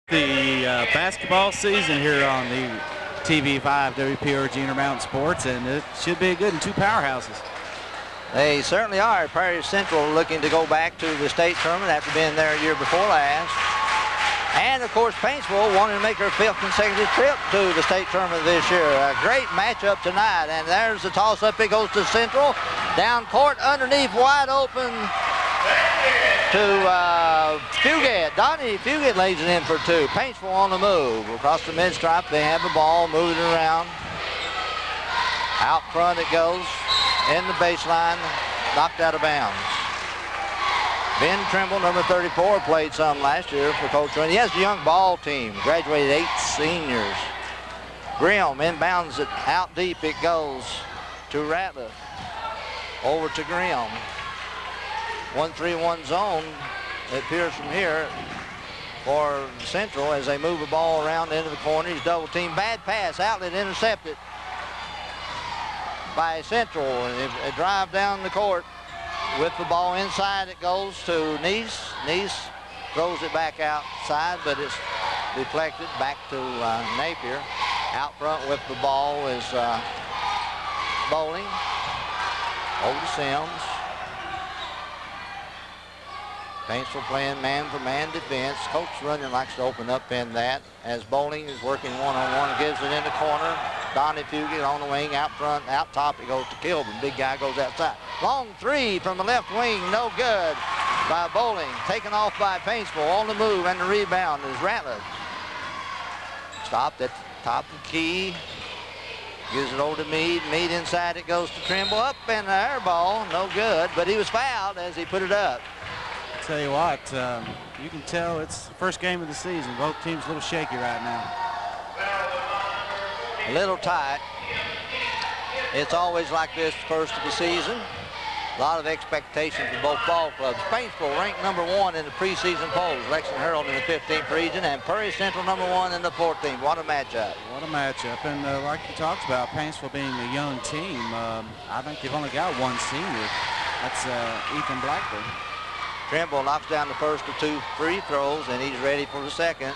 The basketball season here on the TV5 WPRG Intermountain Sports, and it should be good in two powerhouses. They certainly are. Prairie Central looking to go back to the state tournament after being there a year before last. And, of course, Paintsville wanting to make her fifth consecutive trip to the state tournament this year. A great matchup tonight. And there's the toss-up. It goes to Central. Down court, underneath, wide open to Fugate. Donnie Fugate lays it in for two. Paintsville on the move. Across the mid-stripe, they have the ball, moving it around. Out front it goes. In the baseline, knocked out of bounds. Ben Trimble, number 34, played some last year for Coach Rooney. He has a young ball team, graduated 8 seniors. Grimm inbounds it out deep. It goes to Ratliff. Over to Grimm. 1-3-1 zone, it appears from here for Central as they move the ball around into the corner. He's double team. Bad pass, outlet intercepted by Central. A drive down the court with the ball inside. It goes to Neese. Neese throws it back outside, but it's deflected back to Napier. Out front with the ball is Bowling. Over to Sims. Paintsville playing man-for-man defense. Coach Runyon likes to open up in that as Bowling is working one-on-one, gives it in the corner. Donnie Fugate on the wing, out front, out top, it goes to Kilburn. Big guy goes outside. Long three from the left wing, no good by Bowling. Taken off by Paintsville, on the move, and the rebound is Ratliff. Stopped at the top of the key. Gives it over to Meade. Meade inside, it goes to Trimble. Up and the air ball, no good, but he was fouled as he put it up. Tell you what, you can tell it's the first game of the season. Both teams a little shaky right now. A little tight. It's always like this first of the season. A lot of expectation for both ball clubs. Paintsville ranked number 1 in the preseason polls. Lexington Herald in the 15th region, and Prairie Central number 1 in the 14th. What a matchup. What a matchup. And like you talked about, Paintsville being a young team, I think they've only got one senior. That's Ethan Blackburn. Trimble knocks down the first of 2 free throws, and he's ready for the second.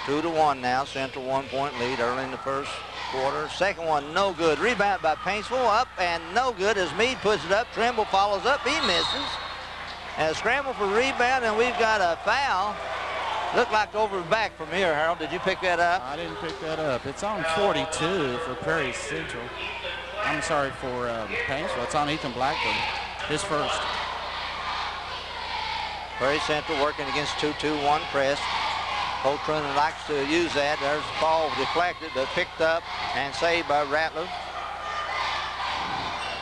2-1 now. Central 1-point lead early in the first quarter. Second one, no good. Rebound by Paintsville, up and no good as Meade puts it up. Trimble follows up. He misses. And a scramble for rebound, and we've got a foul. Looked like over the back from here, Harold. Did you pick that up? I didn't pick that up. It's on 42 for Prairie Central. I'm sorry, for Paintsville. It's on Ethan Blackburn, his first. Prairie Central working against 2-2-1 press. Coach Rooney likes to use that. There's the ball deflected, but picked up and saved by Ratliff.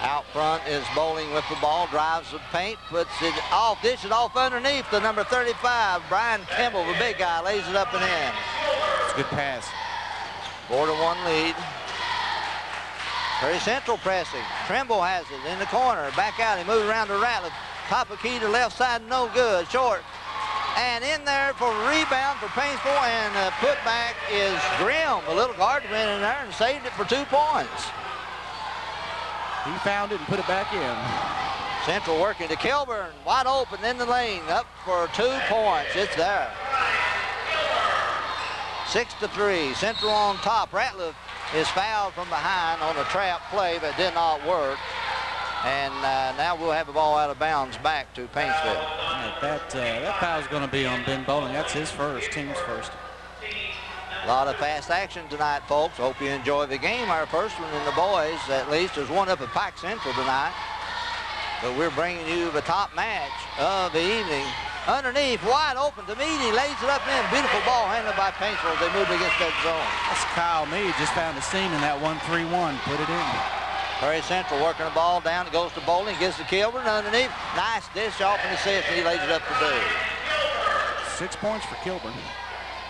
Out front is Bowling with the ball, drives the paint, puts it off, dishes off underneath the number 35. Brian Kimball, the big guy, lays it up and in. It's a good pass. 4-1 lead. Prairie Central pressing. Trimble has it in the corner. Back out. He moves around to Ratliff. Top of key to left side, no good. Short. And in there for a rebound for Paintsville, and the putback is Grimm. The little guard went in there and saved it for 2 points. He found it and put it back in. Central working to Kilburn. Wide open in the lane. Up for 2 points. It's there. 6-3. Central on top. Ratliff is fouled from behind on a trap play, but did not work. And now we'll have the ball out of bounds back to Paintsville. That foul is going to be on Ben Bowling. That's his first, team's first. A lot of fast action tonight, folks. Hope you enjoy the game. Our first one in the boys, at least. There's one up at Pike Central tonight. But we're bringing you the top match of the evening. Underneath, wide open to Meade. He lays it up in. Beautiful ball handled by Paintsville as they move against that zone. That's Kyle Meade. Just found a seam in that 1-3-1. Put it in. Prairie Central working the ball down. It goes to Bowling. Gets to Kilburn underneath. Nice dish off in the assist. He lays it up for 2. 6 points for Kilburn.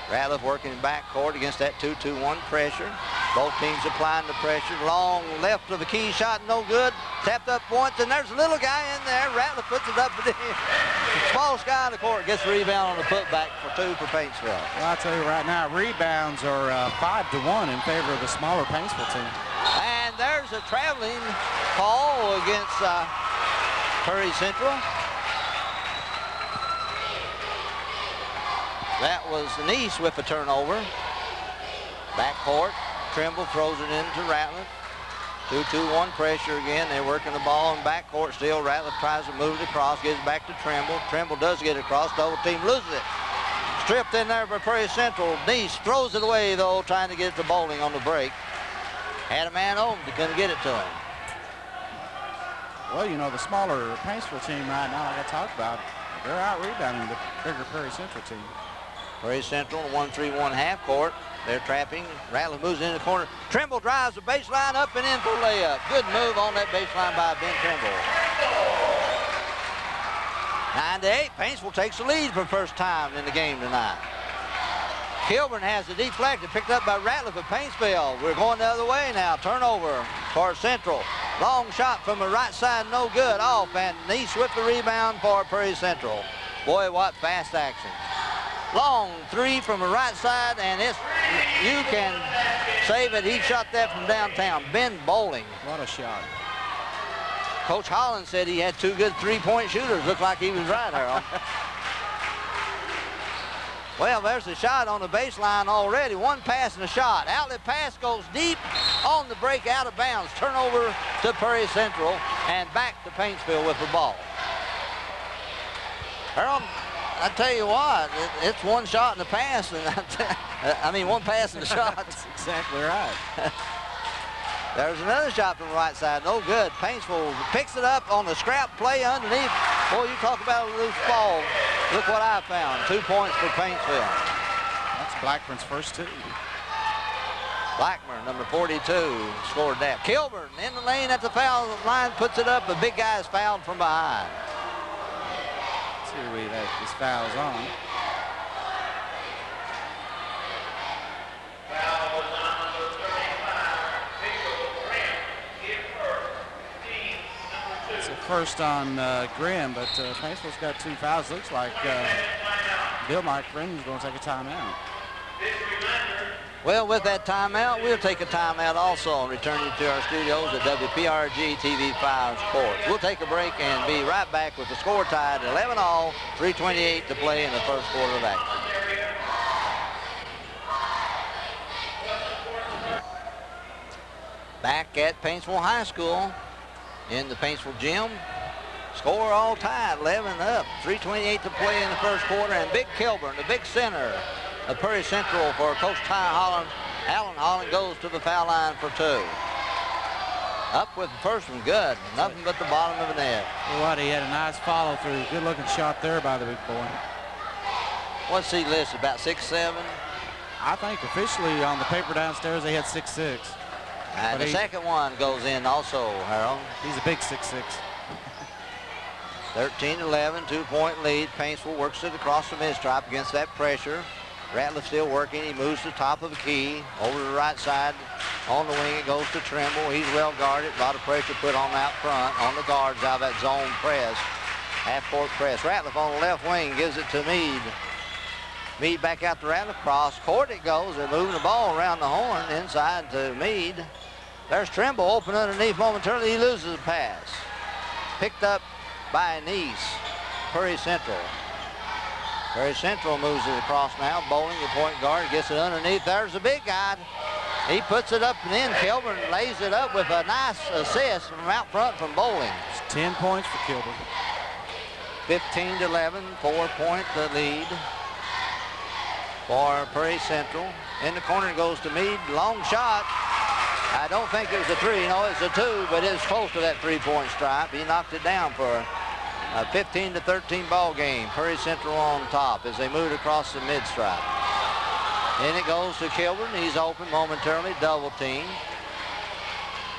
Ratliff working in backcourt against that 2-2-1 pressure. Both teams applying the pressure. Long left of the key shot, no good. Tapped up points, and there's a little guy in there. Ratliff puts it up for the smallest guy on the court. Gets the rebound on the putback for 2 for Paintsville. Well, I'll tell you right now, rebounds are 5-1 in favor of the smaller Paintsville team. And there's a traveling call against Prairie Central. That was Nice with a turnover. Backcourt, Trimble throws it into Ratliff. 2-2-1 pressure again. They're working the ball in backcourt still. Ratliff tries to move it across, gives it back to Trimble. Trimble does get it across, double team, loses it. Stripped in there by Prairie Central. Nice throws it away though, trying to get it to Bowling on the break. Had a man open, they couldn't get it to him. Well, you know, the smaller Paintsville team right now, like I talked about, they're out-rebounding the bigger Prairie Central team. Prairie Central, 1-3-1 half court. They're trapping. Ratliff moves into the corner. Trimble drives the baseline up and in for layup. Good move on that baseline by Ben Trimble. 9-8. Paintsville takes the lead for the first time in the game tonight. Kilburn has the deflected, picked up by Ratliff at Paintsville. We're going the other way now. Turnover for Central. Long shot from the right side, no good. Off, and Nice with the rebound for Prairie Central. Boy, what fast action. Long three from the right side, and you can save it. He shot that from downtown. Ben Bowling. What a shot. Coach Holland said he had two good three-point shooters. Looked like he was right, Harold. Well, there's a shot on the baseline already. One pass and a shot. Outlet pass goes deep on the break, out of bounds. Turnover to Prairie Central, and back to Paintsville with the ball. Harold, I tell you what, it's one shot and a pass, and I mean one pass and a shot. That's exactly right. There's another shot from the right side, no good. Paintsville picks it up on the scrap play underneath. Boy, you talk about a loose ball. Look what I found, 2 points for Paintsville. That's Blackburn's first two. Blackburn, number 42, scored that. Kilburn in the lane at the foul line, puts it up. The big guy is fouled from behind. Let's see where this foul's on. It's a first on Grimm, but Paintsville's got 2 fouls. Looks like Bill Mike Grimm's going to take a timeout. Well, with that timeout, we'll take a timeout also, returning to our studios at WPRG TV5 Sports. We'll take a break and be right back with the score tied 11-all, 3:28 to play in the first quarter of action. Back at Paintsville High School in the Paintsville gym. Score all tied, 11 up, 3:28 to play in the first quarter, and Big Kilburn, the big center of Prairie Central for Coach Ty Holland. Alan Holland goes to the foul line for 2. Up with the first one, good. Nothing but the bottom of the net. What, he had a nice follow through. Good looking shot there by the big boy. What's he listed, about 6'7"? I think officially on the paper downstairs they had 6'6". And the second one goes in also, Harold. He's a big 6'6". 13-11, 2-point lead. Paintsville works it across the mid-stripe against that pressure. Ratliff still working. He moves to the top of the key. Over to the right side. On the wing, it goes to Trimble. He's well guarded. A lot of pressure put on out front. On the guards out of that zone press. Half-court press. Ratliff on the left wing gives it to Meade. Meade back out to Ratliff. Cross court it goes. They're moving the ball around the horn. Inside to Meade. There's Trimble open underneath momentarily. He loses the pass. Picked up by Nice. Prairie Central. Prairie Central moves it across now. Bowling, the point guard, gets it underneath. There's the big guy. He puts it up and in. Kilburn lays it up with a nice assist from out front from Bowling. It's 10 points for Kilburn. 15-11, 4-point the lead for Prairie Central. In the corner it goes to Meade. Long shot. I don't think it was a 3. No, it's a 2, but it's close to that 3-point stripe. He knocked it down for a 15-13 ball game. Prairie Central on top as they move across the mid-stripe. Then it goes to Kilburn. He's open momentarily, double team.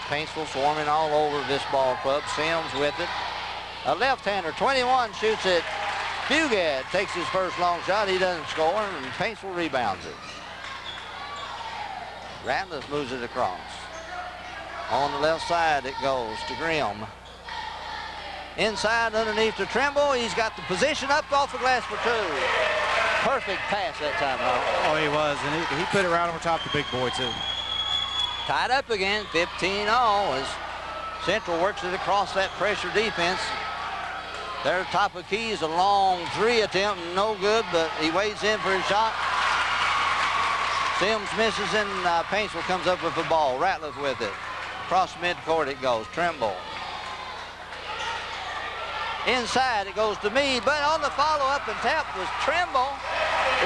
Paintsville swarming all over this ball club. Sims with it. A left-hander, 21, shoots it. Fugate takes his first long shot. He doesn't score, and Paintsville rebounds it. Ratliff moves it across. On the left side it goes to Grimm. Inside underneath to Trimble. He's got the position up off the glass for 2. Perfect pass that time, huh? Oh, he was, and he put it right over top the big boy, too. Tied up again, 15-all as Central works it across that pressure defense. Their top of key is a long 3 attempt, no good, but he wades in for his shot. Sims misses, and Paintsville comes up with the ball. Ratliff with it. Across midcourt it goes. Trimble. Inside it goes to Meade, but on the follow-up and tap was Trimble.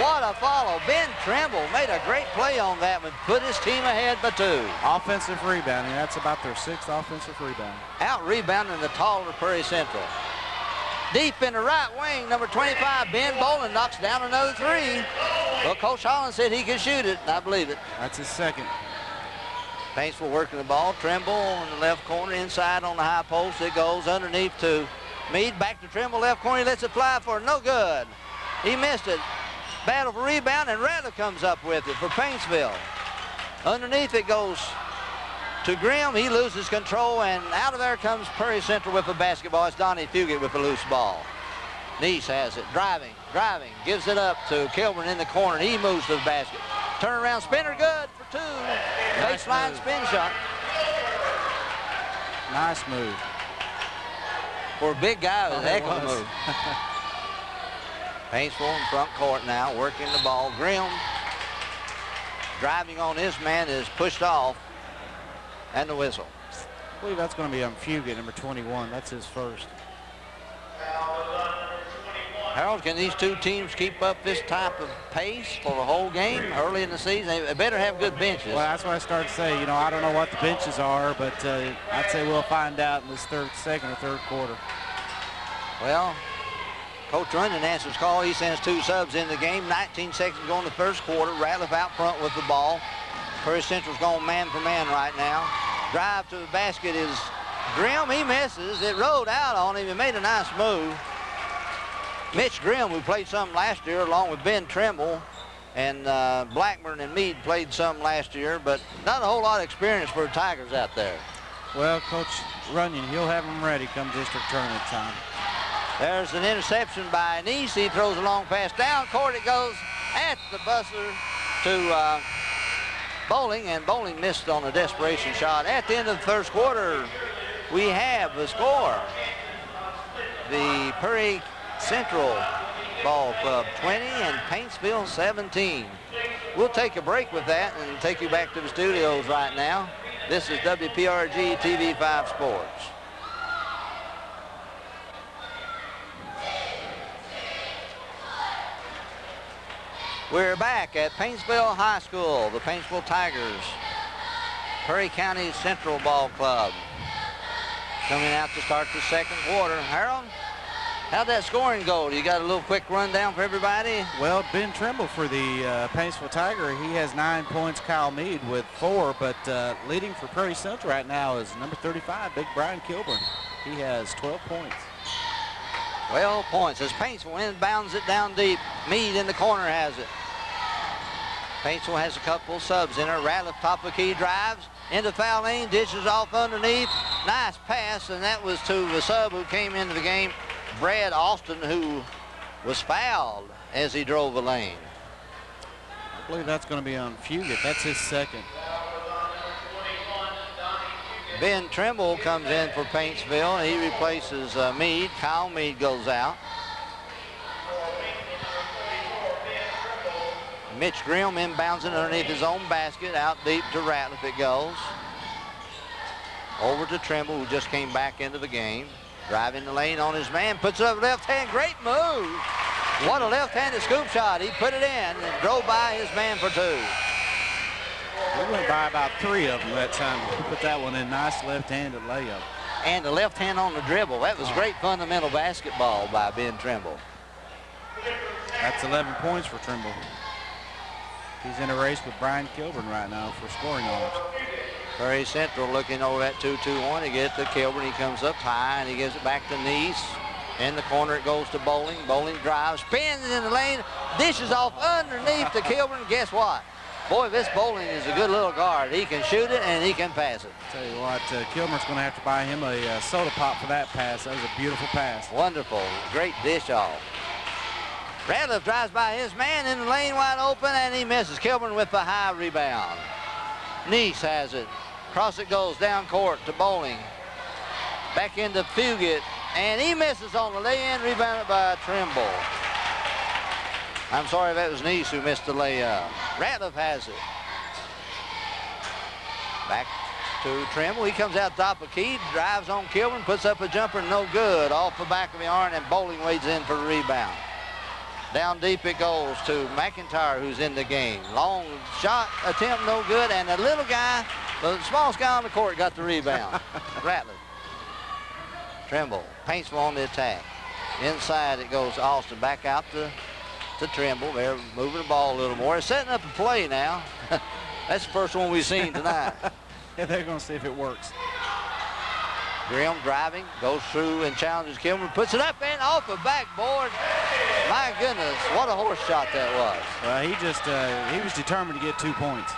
What a follow. Ben Trimble made a great play on that one. Put his team ahead by 2. Offensive rebounding. That's about their 6th offensive rebound. Out rebounding the taller Prairie Central. Deep in the right wing, number 25, Ben Bowling knocks down another 3. Well, Coach Holland said he could shoot it, and I believe it. That's his 2nd. Paintsville working the ball. Trimble in the left corner, inside on the high post. It goes underneath to Meade. Back to Trimble, left corner. He lets it fly for no good. He missed it. Battle for rebound, and Ratliff comes up with it for Paintsville. Underneath it goes to Grimm. He loses control, and out of there comes Prairie Central with a basketball. It's Donnie Fugit with the loose ball. Neese has it, driving, gives it up to Kilburn in the corner. He moves to the basket. Turnaround spinner, good for 2. Nice Baseline move. spin shot. Nice move. For a big guy, it was a heck of a was. move. Paintsville in front court now, working the ball. Grimm driving on his man is pushed off, and the whistle. I believe that's going to be on Fugit, number 21. That's his 1st. Harold, can these 2 teams keep up this type of pace for the whole game early in the season? They better have good benches. Well, that's what I started to say. You know, I don't know what the benches are, but I'd say we'll find out in this 2nd or 3rd quarter. Well, Coach Runyon answers call. He sends 2 subs in the game. 19 seconds going to the 1st quarter. Ratliff out front with the ball. Prairie Central's going man for man right now. Drive to the basket is Grimm. He misses. It rolled out on him. He made a nice move. Mitch Grimm, who played some last year along with Ben Trimble, and Blackburn and Meade played some last year, but not a whole lot of experience for the Tigers out there. Well, Coach Runyon, he'll have them ready come district tournament time. There's an interception by Neese. He throws a long pass down court. It goes at the buzzer to Bowling, and Bowling missed on a desperation shot. At the end of the 1st quarter, we have the score. The Prairie Central Ball Club 20 and Paintsville 17. We'll take a break with that and take you back to the studios right now. This is WPRG TV5 Sports. We're back at Paintsville High School. The Paintsville Tigers, Prairie County Central Ball Club, coming out to start the 2nd quarter. Harold, how'd that scoring go? You got a little quick rundown for everybody? Well, Ben Trimble for the Paintsville Tiger, he has 9 points. Kyle Meade with 4, but leading for Prairie Central right now is number 35, Big Brian Kilburn. He has 12 points. 12 points as Paintsville inbounds it down deep. Meade in the corner has it. Paintsville has a couple subs in her. Ratliff top of the key drives into foul lane, dishes off underneath. Nice pass, and that was to the sub who came into the game, Brad Austin, who was fouled as he drove the lane. I believe that's going to be on Fugit. That's his 2nd. Ben Trimble comes in for Paintsville. He replaces Meade. Kyle Meade goes out. Mitch Grimm inbounds it underneath his own basket. Out deep to Ratliff it goes. Over to Trimble, who just came back into the game. Driving the lane on his man. Puts it up left hand. Great move. What a left-handed scoop shot. He put it in and drove by his man for 2. He went by about 3 of them that time. He put that one in. Nice left-handed layup. And the left hand on the dribble. That was great fundamental basketball by Ben Trimble. That's 11 points for Trimble. He's in a race with Brian Kilburn right now for scoring honors. Prairie Central looking over that 2-2-1. He gets to Kilburn. He comes up high and he gives it back to Neese. In the corner it goes to Bowling. Bowling drives, spins in the lane, dishes off underneath to Kilburn. Guess what? Boy, this Bowling is a good little guard. He can shoot it and he can pass it. Tell you what, Kilburn's going to have to buy him a soda pop for that pass. That was a beautiful pass. Wonderful. Great dish off. Ratliff drives by his man in the lane wide open, and he misses. Kilburn with the high rebound. Neese has it. Across it goes down court to Bowling. Back into Fugit. and he misses on the lay-in, rebounded by Trimble. I'm sorry, that was Neese who missed the layup. Ratliff has it. Back to Trimble. He comes out top of key, drives on Kilburn, puts up a jumper, no good. Off the back of the iron, and Bowling wades in for the rebound. Down deep it goes to McIntyre, who's in the game. Long shot attempt, no good, and the little guy, the smallest guy on the court, got the rebound. Ratliff. Trimble, Paintsville on the attack. Inside it goes to Austin, back out to Trimble. They're moving the ball a little more. They're setting up a play now. That's the first one we've seen tonight. Yeah, they're going to see if it works. Grimm driving, goes through and challenges Kilburn, puts it up and off the backboard. My goodness, what a horse shot that was. Well, he was determined to get 2 points.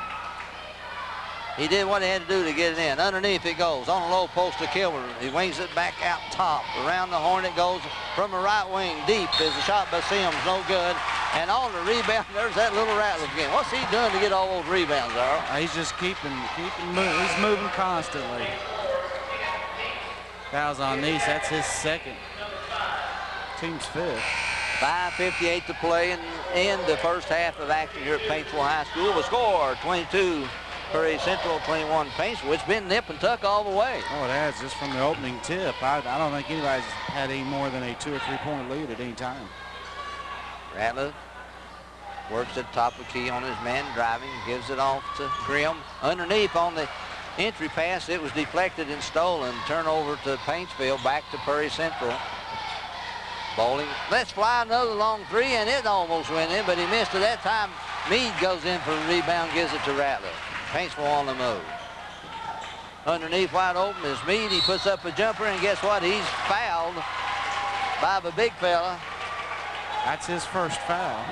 He did what he had to do to get it in. Underneath it goes, on the low post to Kilburn. He wings it back out top. Around the horn it goes from the right wing. Deep is a shot by Sims, no good. And on the rebound, there's that little Ratliff again. What's he doing to get all those rebounds, Earl? He's just keeping moving. He's moving constantly. Fouls on Neese. That's his second. Team's fifth. 5:58 to play and end the first half of action here at Paintsville High School. The score, 22 Prairie Central, 21 Paintsville. It's been nip and tuck all the way. Oh, it has, just from the opening tip. I don't think anybody's had any more than a 2 or 3 point lead at any time. Ratliff works at top of key on his man driving, gives it off to Grimm. Underneath on the entry pass, it was deflected and stolen. Turnover to Paintsville, back to Prairie Central. Bowling, let's fly another long three, and it almost went in, but he missed it that time. Meade goes in for the rebound, gives it to Ratliff. Paintsville on the move. Underneath wide open is Meade. He puts up a jumper, and guess what? He's fouled by the big fella. That's his first foul.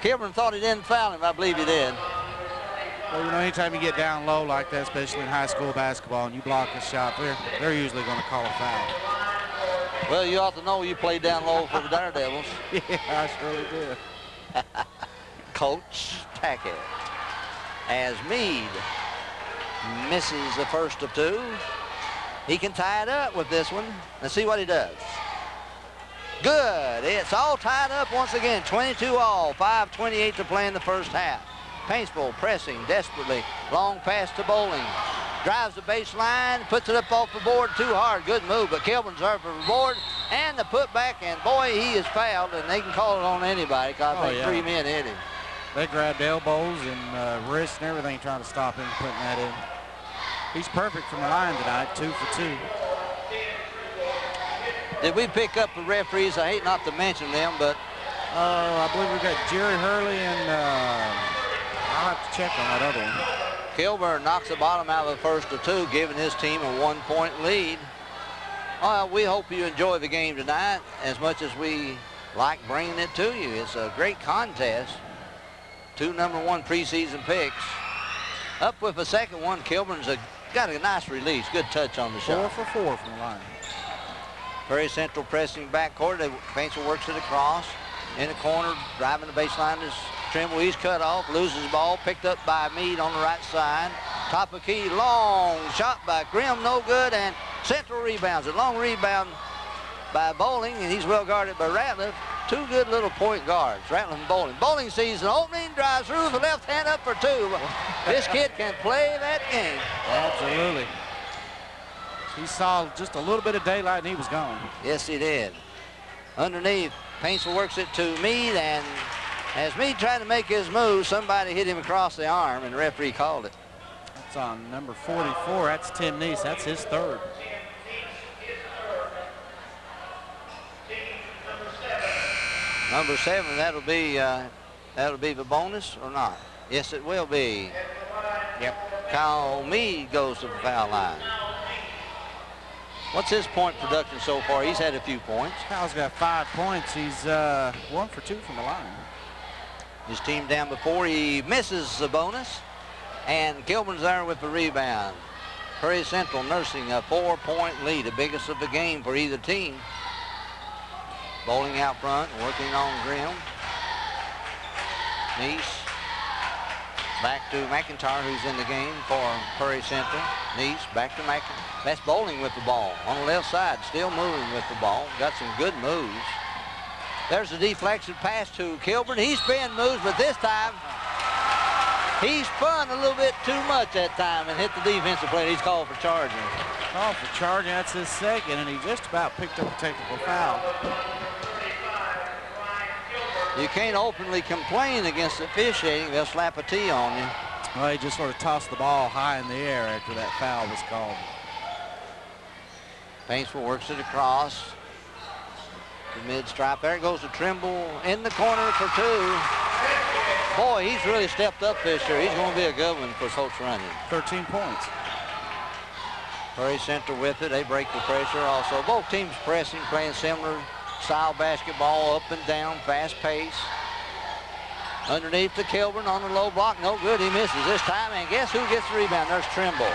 Kilburn thought he didn't foul him. I believe he did. Well, you know, anytime you get down low like that, especially in high school basketball, and you block a shot, they're usually going to call a foul. Well, you ought to know you played down low for the Daredevils. Yeah, I surely did. Coach Tackett. As Meade misses the first of two, he can tie it up with this one. Let's see what he does. Good. It's all tied up once again. 22 all. 5:28 to play in the first half. Paintsville pressing desperately. Long pass to Bowling. Drives the baseline, puts it up off the board too hard. Good move, but Kilburn's there for the board. And the putback, and boy, he is fouled, and they can call it on anybody because I think 3 men hit him. They grabbed elbows and wrists and everything trying to stop him putting that in. He's perfect from the line tonight, 2 for 2. Did we pick up the referees? I hate not to mention them, but I believe we got Jerry Hurley and I'll have to check on that other one. Kilburn knocks the bottom out of the first of two, giving his team a 1-point lead. We hope you enjoy the game tonight as much as we like bringing it to you. It's a great contest. 2 #1 preseason picks. Up with a second one. Kilburn's got a nice release. Good touch on the shot. 4 for 4 from the line. Prairie Central pressing backcourt. Paintsville works it across. In the corner, driving the baseline is Trimble. He's cut off, loses the ball. Picked up by Meade on the right side. Top of key, long shot by Grimm, no good, and Central rebounds it. Long rebound by Bowling, and he's well guarded by Ratliff. 2 good little point guards, Ratliff and Bowling. Bowling sees an opening, drives through the left hand up for 2. This kid can play that game. Absolutely. He saw just a little bit of daylight and he was gone. Yes, he did. Underneath, Paintsville works it to Meade, and as Meade tried to make his move, somebody hit him across the arm, and the referee called it. That's on number 44. That's Tim Neese. That's his third. Number 7, that'll be the bonus or not? Yes, it will be. Yep. Kyle Meade goes to the foul line. What's his point production so far? He's had a few points. Kyle's got 5 points. He's 1 for 2 from the line. His team down before. He misses the bonus. And Kilburn's there with the rebound. Prairie Central nursing a 4-point lead, the biggest of the game for either team. Bowling out front, working on Grimm. Neese. Back to McIntyre, who's in the game for Prairie Central. Neese back to McIntyre. That's Bowling with the ball on the left side, still moving with the ball. Got some good moves. There's a deflection pass to Kilburn. He spin moves, but this time he spun a little bit too much that time and hit the defensive player. He's called for charging. Called for charging. That's his second, and he just about picked up a technical foul. You can't openly complain against officiating. They'll slap a T on you. Well, he just sort of tossed the ball high in the air after that foul was called. Paintsville works it across the mid stripe. There goes to Trimble in the corner for two. Boy, he's really stepped up this year. He's going to be a good one for Coach Runyon. 13 points. Prairie Central with it. They break the pressure also. Both teams pressing, playing similar style basketball, up and down, fast pace. Underneath to Kilburn on the low block. No good. He misses this time. And guess who gets the rebound? There's Trimble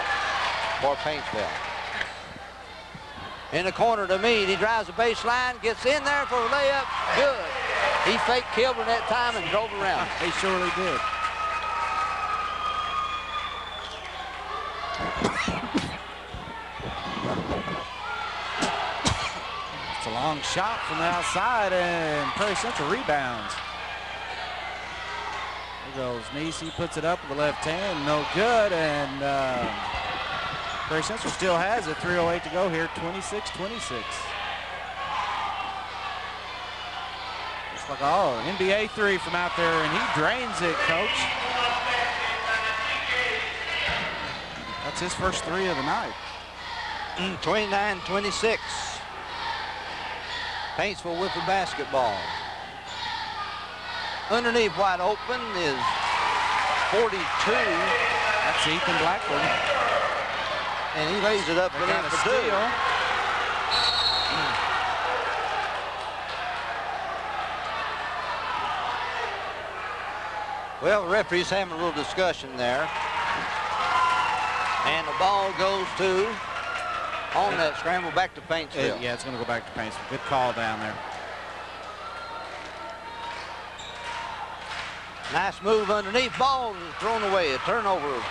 for Paintsville. In the corner to Meade. He drives the baseline, gets in there for a layup. Good. He faked Kilburn that time and drove around. He surely did. It's a long shot from the outside, and Prairie Central rebounds. There goes Nisi, puts it up with the left hand, no good, and Prairie Central still has it. 3:08 to go here, 26-26. Looks like, oh, NBA three from out there, and he drains it, Coach. That's his first three of the night. 29-26. Paintsville with the basketball. Underneath wide open is 42. That's Ethan Blackburn. And he lays it up and in for two. Well, the referee's having a little discussion there. And the ball goes to, on that scramble, back to Paintsville. Yeah, it's going to go back to Paintsville. Good call down there. Nice move underneath. Ball thrown away. A turnover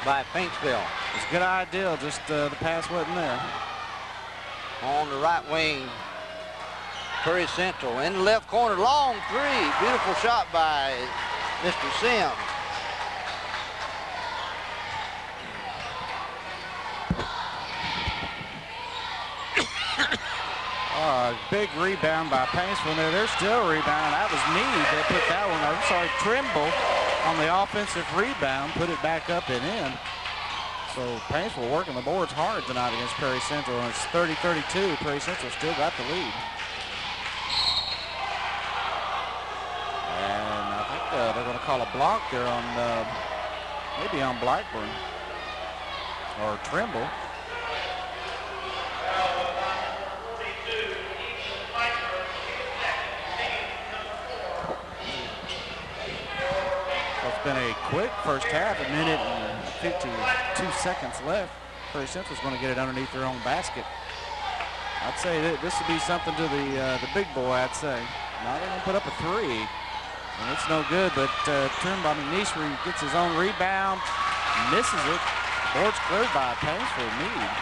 by Paintsville. It's a good idea, just the pass wasn't there. On the right wing, Prairie Central. In the left corner, long three. Beautiful shot by Mr. Sims. Big rebound by Paintsville there. There's still a rebound. That was Meade that put that one up. I'm sorry, Trimble on the offensive rebound, put it back up and in. So Paintsville working the boards hard tonight against Prairie Central, and it's 30-32. Prairie Central still got the lead. And I think they're going to call a block there on, maybe on Blackburn or Trimble. It's been a quick first half, a minute and 52 seconds left. Prairie Central's going to get it underneath their own basket. I'd say that this would be something to the big boy, I'd say. Now they're going to put up a three, and it's no good, but Trimble, Nisri gets his own rebound, misses it. Board's cleared by Paintsville Meade.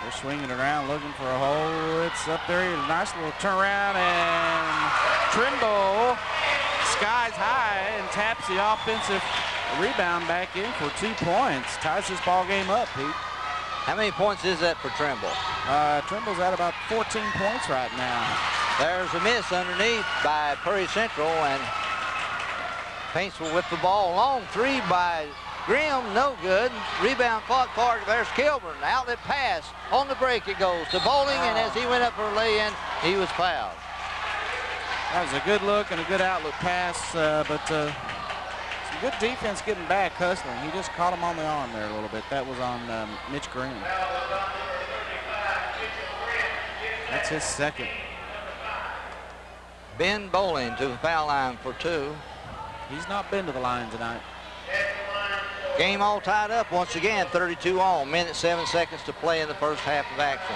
They're swinging it around, looking for a hole. It's up there, a nice little turnaround, and Trimble skies high and taps the offensive rebound back in for 2 points. Ties this ball game up, Pete. How many points is that for Trimble? Trimble's at about 14 points right now. There's a miss underneath by Prairie Central, and Paintsville with the ball. Long three by Grimm, no good. Rebound fought hard. There's Kilburn. Outlet pass. On the break it goes to Bowling, and as he went up for a lay-in, he was fouled. That was a good look and a good outlet pass, but some good defense getting back, hustling. He just caught him on the arm there a little bit. That was on Mitch Green. That's his second. Ben Bowling to the foul line for two. He's not been to the line tonight. Game all tied up once again, 32 all. Minute 7 seconds to play in the first half of action.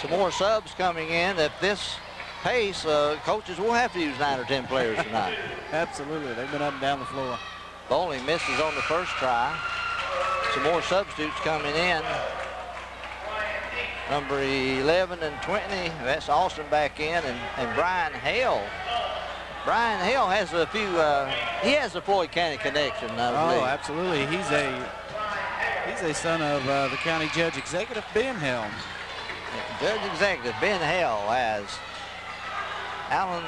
Some more subs coming in. At this pace, coaches will have to use 9 or 10 players tonight. Absolutely. They've been up and down the floor. Bowling misses on the first try. Some more substitutes coming in. Number 11 and 20, that's Austin back in, and Brian Hale. Brian Hale has a few, he has a Floyd County connection, I believe. Oh, absolutely. He's a son of the county judge executive, Ben Hale. Judge executive Ben Hale as Allen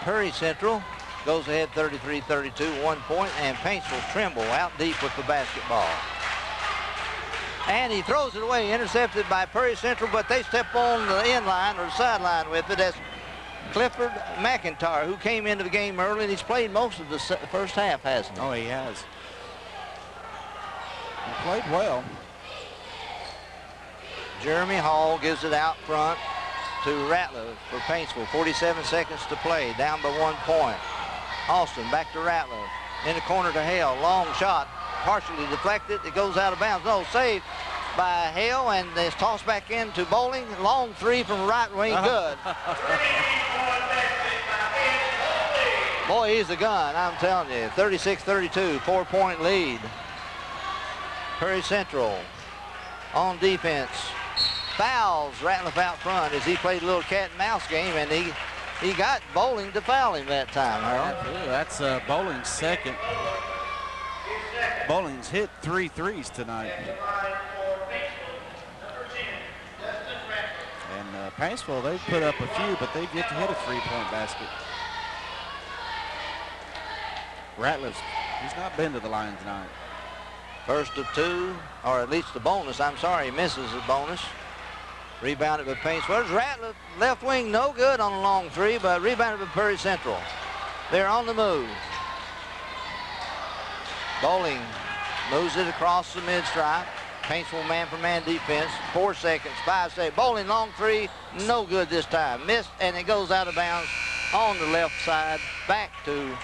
Perry Central goes ahead 33-32, 1 point, and Paintsville Trimble out deep with the basketball. And he throws it away, intercepted by Perry Central, but they step on the end line or the sideline with it. That's Clifford McIntyre, who came into the game early, and he's played most of the first half, hasn't he? Oh, he has. He played well. Jeremy Hall gives it out front to Ratliff for Paintsville. 47 seconds to play, down by 1 point. Austin back to Ratliff. In the corner to Hale, long shot. Partially deflected, it goes out of bounds. No, saved by Hale, and it's tossed back into Bowling. Long three from right wing, good. Boy, he's a gun, I'm telling you. 36-32, 4 point lead. Perry Central on defense. Fouls Ratliff out front as he played a little cat and mouse game, and he got Bowling to foul him that time, Harold. That's Bowling's second. Bowling's hit 3 threes tonight. And Paintsville, they've put up a few, but they've yet to hit a 3-point basket. Ratliff, he's not been to the line tonight. First of two, or at least the bonus. I'm sorry, he misses the bonus. Rebounded by Paintsville. Ratliff, left wing, no good on a long three, but rebounded by Perry Central. They're on the move. Bowling moves it across the mid-stripe. Paintsville man-for-man defense. 4 seconds, 5 seconds. Bowling long three, no good this time. Missed, and it goes out of bounds on the left side. Back to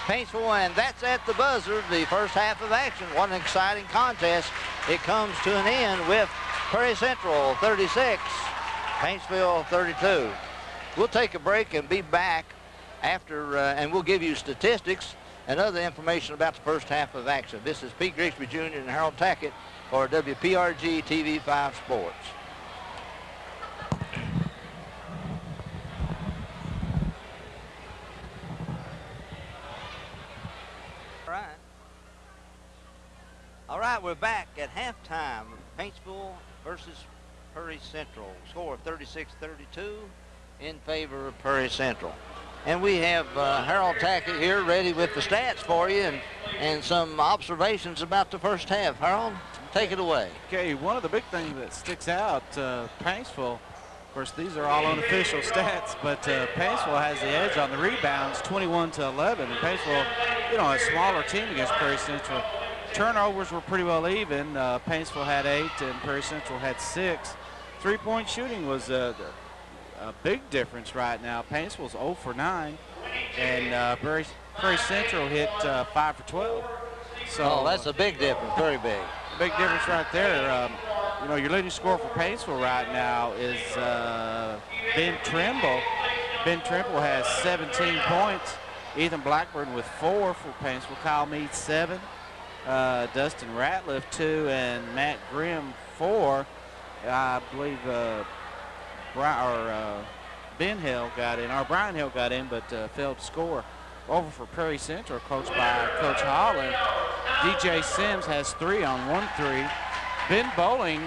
Paintsville, and that's at the buzzer, the first half of action. What an exciting contest. It comes to an end with Perry Central 36, Paintsville 32. We'll take a break and be back after, and we'll give you statistics and other information about the first half of action. This is Pete Grigsby Jr. and Harold Tackett for WPRG TV5 Sports. All right, we're back at halftime. Paintsville versus Perry Central. Score of 36-32 in favor of Perry Central. And we have Harold Tackett here ready with the stats for you and some observations about the first half. Harold, take it away. Okay, one of the big things that sticks out, Paintsville, of course, these are all unofficial stats, but Paintsville has the edge on the rebounds, 21-11. And Paintsville, you know, a smaller team against Perry Central. Turnovers were pretty well even. Paintsville had 8 and Perry Central had 6. 3-point shooting was a big difference right now. Paintsville's 0 for 9, and Perry Central hit 5 for 12. So that's a big difference, very big. Big difference right there. You know, your leading scorer for Paintsville right now is Ben Trimble. Ben Trimble has 17 points. Ethan Blackburn with 4 for Paintsville. Kyle Meade 7. Dustin Ratliff 2, and Matt Grimm 4. I believe Ben Hill got in, or Brian Hill got in, but failed to score. Over for Perry Central, coached by Coach Holland. DJ Sims has 3 on 1 3. Ben Bowling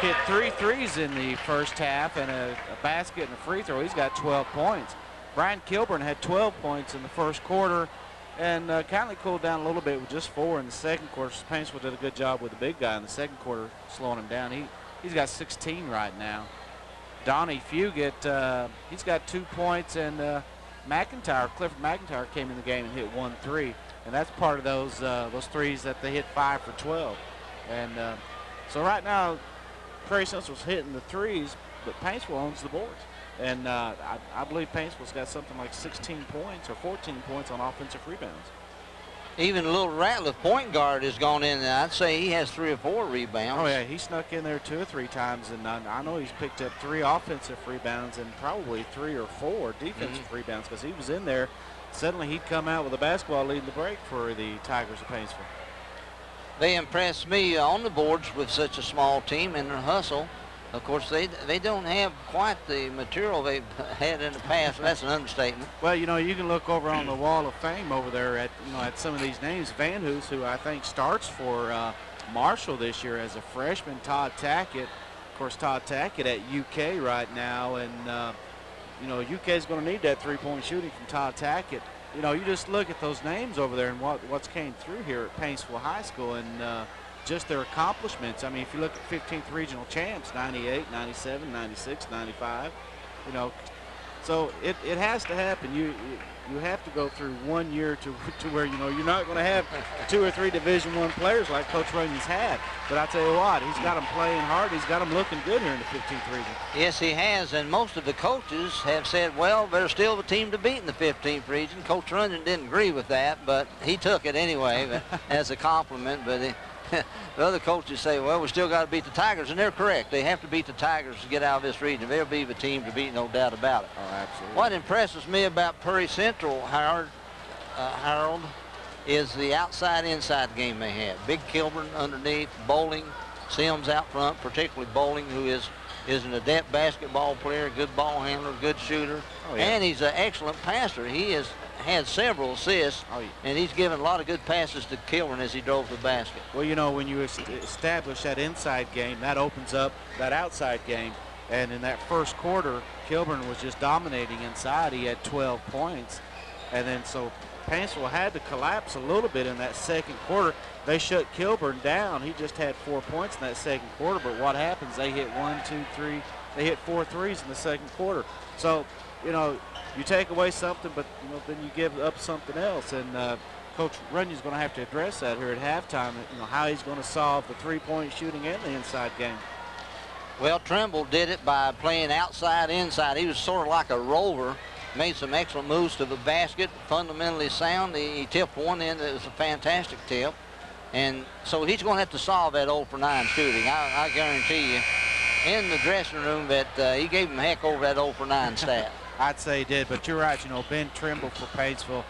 hit 3 threes in the first half and a basket and a free throw. He's got 12 points. Brian Kilburn had 12 points in the first quarter, and kind of cooled down a little bit with just 4 in the second quarter. Paintsville did a good job with the big guy in the second quarter, slowing him down. He's got 16 right now. Donnie Fugit, he's got 2 points, and Clifford McIntyre came in the game and hit 1 3, and that's part of those threes that they hit 5 for 12. And so right now, Prairie Central's hitting the threes, but Paintsville owns the boards. And I believe Paintsville's got something like 16 points or 14 points on offensive rebounds. Even a little Ratliff point guard has gone in, and I'd say he has 3 or 4 rebounds. Oh, yeah, he snuck in there 2 or 3 times, and I know he's picked up 3 offensive rebounds and probably 3 or 4 defensive rebounds, because he was in there suddenly he'd come out with a basketball leading the break for the Tigers of Paintsville. They impressed me on the boards with such a small team in their hustle. Of course, they don't have quite the material they've had in the past. That's an understatement. Well, you know, you can look over on the wall of fame over there at, you know, at some of these names. Van Hoos, who I think starts for Marshall this year as a freshman. Todd Tackett, of course, Todd Tackett at UK right now, and you know, UK is going to need that three-point shooting from Todd Tackett. You know, you just look at those names over there and what's came through here at Paintsville High School, and just their accomplishments. I mean, if you look at 15th regional champs, 98, 97, 96, 95, you know, so it has to happen. You have to go through 1 year to where, you know, you're not going to have 2 or 3 Division I players like Coach Runyon's had. But I tell you what, he's got them playing hard. He's got them looking good here in the 15th region. Yes, he has, and most of the coaches have said, well, they're still the team to beat in the 15th region. Coach Runyon didn't agree with that, but he took it anyway as a compliment. But the other coaches say, well, we still got to beat the Tigers, and they're correct. They have to beat the Tigers to get out of this region. They'll be the team to beat, no doubt about it. Oh, absolutely. What impresses me about Prairie Central, Harold, is the outside-inside game they have. Big Kilburn underneath, Bowling, Sims out front, particularly Bowling, who is an adept basketball player, good ball handler, good shooter, and he's an excellent passer. He has had several assists, and he's given a lot of good passes to Kilburn as he drove the basket. Well, you know, when you establish that inside game, that opens up that outside game. And in that first quarter, Kilburn was just dominating inside. He had 12 points. And then so Paintsville had to collapse a little bit in that second quarter. They shut Kilburn down. He just had 4 points in that second quarter. But what happens, they hit 1, 2, 3. They hit 4 threes in the second quarter. So, you know, you take away something, but, you know, then you give up something else. And Coach Runyon's going to have to address that here at halftime, you know, how he's going to solve the three-point shooting and the inside game. Well, Trimble did it by playing outside, inside. He was sort of like a rover, made some excellent moves to the basket, fundamentally sound. He tipped one in. It was a fantastic tip. And so he's going to have to solve that 0 for 9 shooting. I guarantee you, in the dressing room, that he gave him heck over that 0 for 9 stat. I'd say he did, but you're right. You know, Ben Trimble for Paintsville,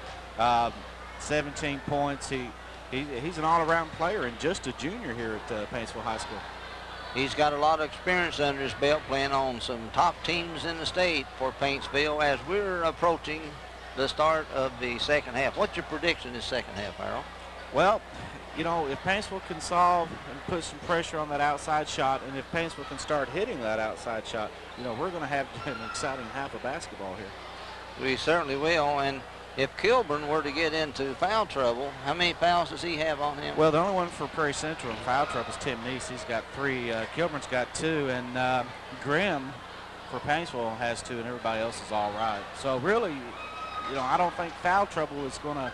17 points. He's an all-around player and just a junior here at Paintsville High School. He's got a lot of experience under his belt playing on some top teams in the state for Paintsville as we're approaching the start of the second half. What's your prediction this second half, Harold? Well, you know, if Paintsville can solve and put some pressure on that outside shot, and if Paintsville can start hitting that outside shot, you know, we're going to have an exciting half of basketball here. We certainly will. And if Kilburn were to get into foul trouble, how many fouls does he have on him? Well, the only one for Prairie Central in foul trouble is Tim Neese. He's got 3. Kilburn's got 2. And Grimm for Paintsville has 2, and everybody else is all right. So really, you know, I don't think foul trouble is going to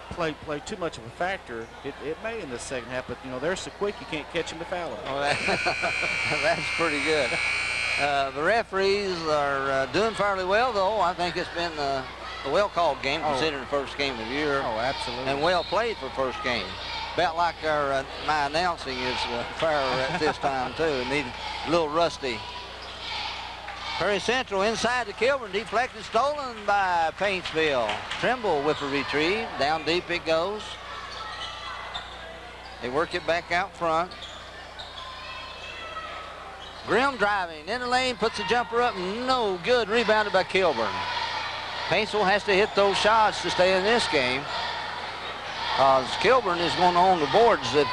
play too much of a factor. It may in the second half, but, you know, they're so quick you can't catch them to foul them. Oh, that's pretty good. The referees are doing fairly well, though. I think it's been a well-called game, considering the first game of the year. Oh, absolutely. And well played for first game. About like my announcing is fair at this time, too. Need a little rusty. Prairie Central inside to Kilburn. Deflected, stolen by Paintsville. Trimble with a retrieve. Down deep it goes. They work it back out front. Grimm driving in the lane, puts the jumper up, no good. Rebounded by Kilburn. Paintsville has to hit those shots to stay in this game, because Kilburn is going to own the boards if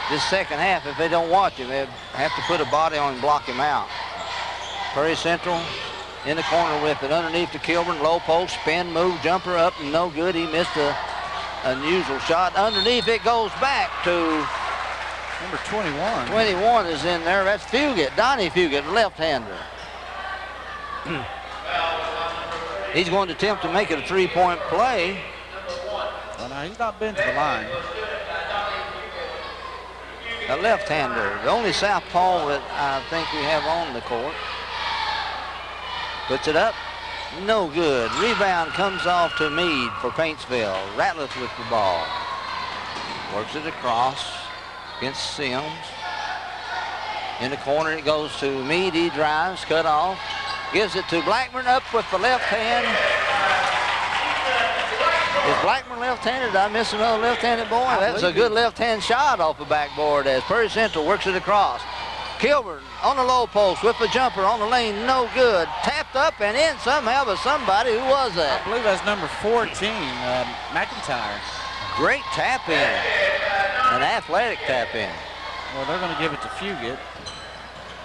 this second half. If they don't watch him, they have to put a body on and block him out. Prairie Central in the corner with it underneath to Kilburn. Low post, spin move, jumper up, no good. He missed a unusual shot. Underneath it goes back to number 21. 21 is in there. That's Fugit, Donnie Fugit, left-hander. He's going to attempt to make it a three-point play. Well, now he's not been to the line. A left-hander, the only southpaw that I think we have on the court. Puts it up, no good. Rebound comes off to Meade for Paintsville. Ratliff with the ball. Works it across against Sims. In the corner it goes to Meade. He drives, cut off. Gives it to Blackburn, up with the left hand. Is Blackman left-handed? Did I miss another left-handed boy? That's a good left-hand shot off the backboard as Prairie Central works it across. Kilburn on the low post with the jumper on the lane, no good. Tapped up and in somehow by somebody. Who was that? I believe that's number 14, McIntyre. Great tap in, an athletic tap in. Well, they're going to give it to Fugit.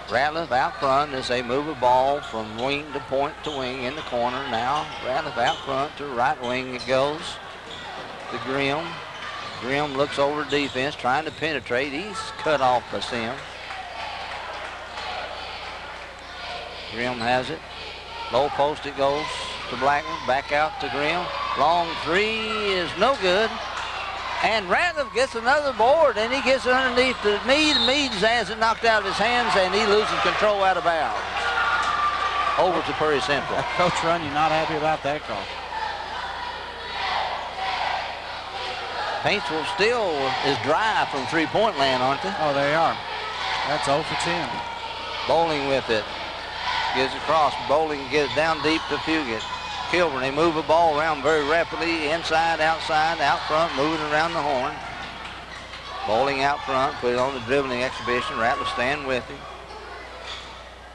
Ratliff out front as they move a ball from wing to point to wing in the corner. Now Ratliff out front to right wing it goes to Grimm. Grimm looks over defense trying to penetrate. He's cut off by Sims. Grimm has it. Low post it goes to Blackman. Back out to Grimm. Long three is no good. And Ratliff gets another board, and he gets it underneath to Meade. Meade has it knocked out of his hands, and he loses control out of bounds. Over to Prairie Central. Coach Runyon not happy about that call. Paintsville still is dry from three-point land, aren't they? Oh, they are. That's 0 for 10. Bowling with it. Gives it across. Bowling gets down deep to Fugit. Kilburn, they move the ball around very rapidly, inside, outside, out front, moving around the horn. Bowling out front, put it on the dribbling exhibition. Ratliff stand with him.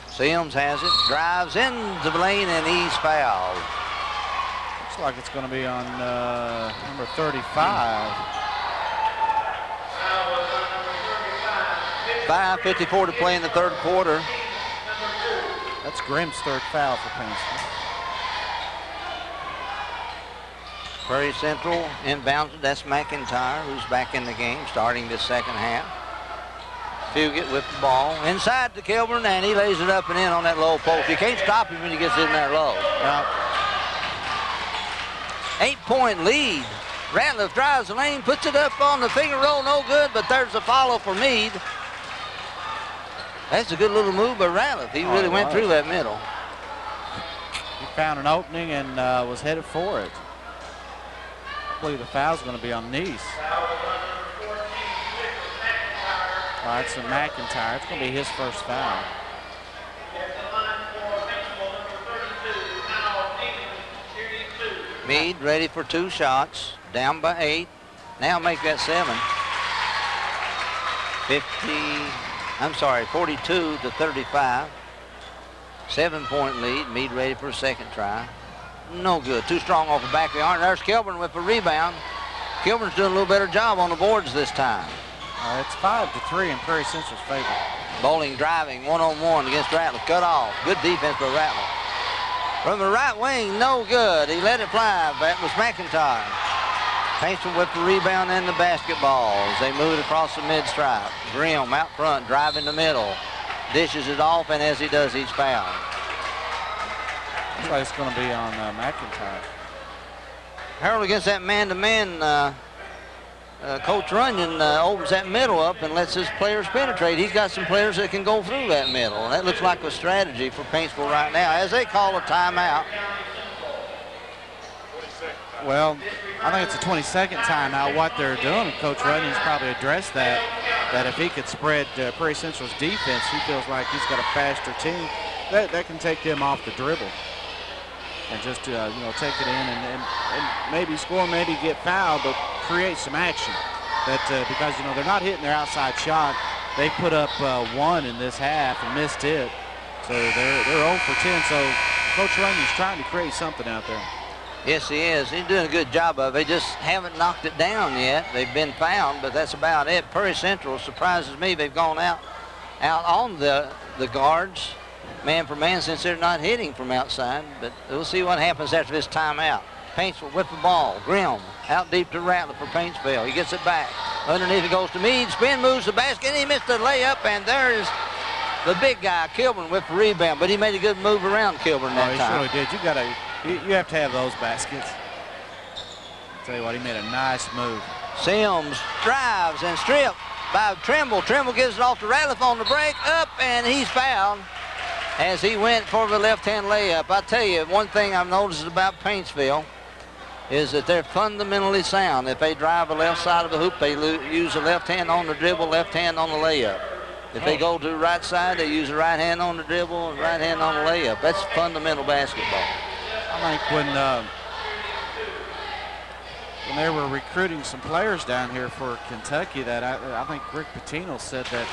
Sims has it, drives into the lane, and he's fouled. Looks like it's going to be on number 35. 5:54 to play in the third quarter. That's Grimm's third foul for Paintsville. Prairie Central inbounds. That's McIntyre, who's back in the game, starting this second half. Fugit with the ball inside to Kilburn, and he lays it up and in on that low post. You can't stop him when he gets in there low. 8-point lead. Ratliff drives the lane, puts it up on the finger roll, no good, but there's a follow for Meade. That's a good little move by Ratliff. He really went through that middle. He found an opening and was headed for it. I believe the foul's going to be on Neese. All right, so McIntyre, it's going to be his first foul. Meade ready for two shots, down by 8. Now make that 7. 42 to 35. 7-point lead. Meade ready for a second try. No good. Too strong off the back of the arm. There's Kilburn with a rebound. Kilburn's doing a little better job on the boards this time. It's 5-3 in Prairie Central's favor. Bowling driving one-on-one against Ratliff. Cut off. Good defense by Ratliff. From the right wing, no good. He let it fly. That was McIntyre. Paintsville with the rebound and the basketball as they move it across the mid-stripe. Grimm out front, driving the middle. Dishes it off, and as he does, he's fouled. Looks like it's going to be on McIntyre. Harold against that man-to-man. Coach Runyon opens that middle up and lets his players penetrate. He's got some players that can go through that middle, and that looks like a strategy for Paintsville right now as they call a timeout. Well, I think it's a 22nd timeout. What they're doing, Coach Runyon's probably addressed that if he could spread Prairie Central's defense, he feels like he's got a faster team that can take them off the dribble and just take it in and maybe score, maybe get fouled, but create some action. Because they're not hitting their outside shot. They put up 1 in this half and missed it, so they're 0 for 10. So Coach Runyon's trying to create something out there. Yes, he is. He's doing a good job of it. They just haven't knocked it down yet. They've been fouled, but that's about it. Prairie Central surprises me. They've gone out on the guards, man for man, since they're not hitting from outside. But we'll see what happens after this timeout. Paintsville with the ball. Grimm out deep to Ratliff for Paintsville. He gets it back. Underneath it goes to Meade. Spin moves the basket, and he missed the layup, and there's the big guy, Kilburn, with the rebound. But he made a good move around Kilburn that time. He surely did. You have to have those baskets. I'll tell you what, he made a nice move. Sims drives and stripped by Trimble. Trimble gives it off to Ratliff on the break. Up, and he's fouled as he went for the left-hand layup. I tell you, one thing I've noticed about Paintsville is that they're fundamentally sound. If they drive the left side of the hoop, they use the left hand on the dribble, left hand on the layup. If they go to the right side, they use the right hand on the dribble and right hand on the layup. That's fundamental basketball. I think when they were recruiting some players down here for Kentucky, that I think Rick Pitino said that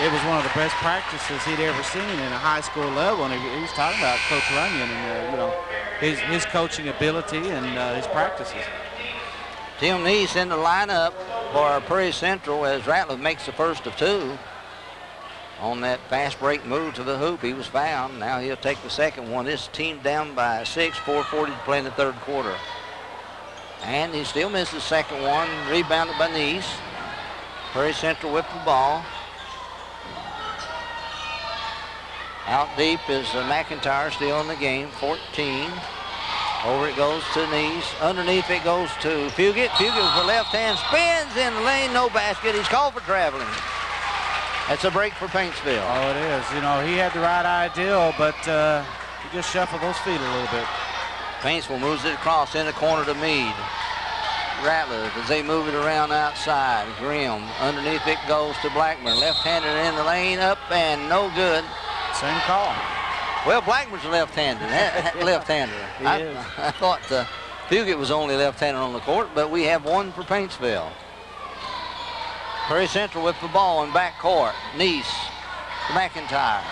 it was one of the best practices he'd ever seen in a high school level, and he was talking about Coach Runyon and you know, his coaching ability and his practices. Tim Neese in the lineup for Prairie Central as Ratliff makes the first of two. On that fast break move to the hoop, he was fouled. Now he'll take the second one. This team down by 6, 4:40 to play in the third quarter. And he still misses the second one, rebounded by Neese. Prairie Central with the ball. Out deep is McIntyre, still in the game, 14. Over it goes to Neese. Underneath it goes to Fugit. Fugit with the left hand, spins in the lane, no basket. He's called for traveling. That's a break for Paintsville. Oh, it is. You know, he had the right idea, but he just shuffled those feet a little bit. Paintsville moves it across in the corner to Meade. Ratliff as they move it around outside. Grimm. Underneath it goes to Blackburn. Left-hander in the lane, up and no good. Same call. Well, Blackburn's a left-hander. Left-hander. I thought Fugit was only left-hander on the court, but we have one for Paintsville. Prairie Central with the ball in back court. Neese to McIntyre.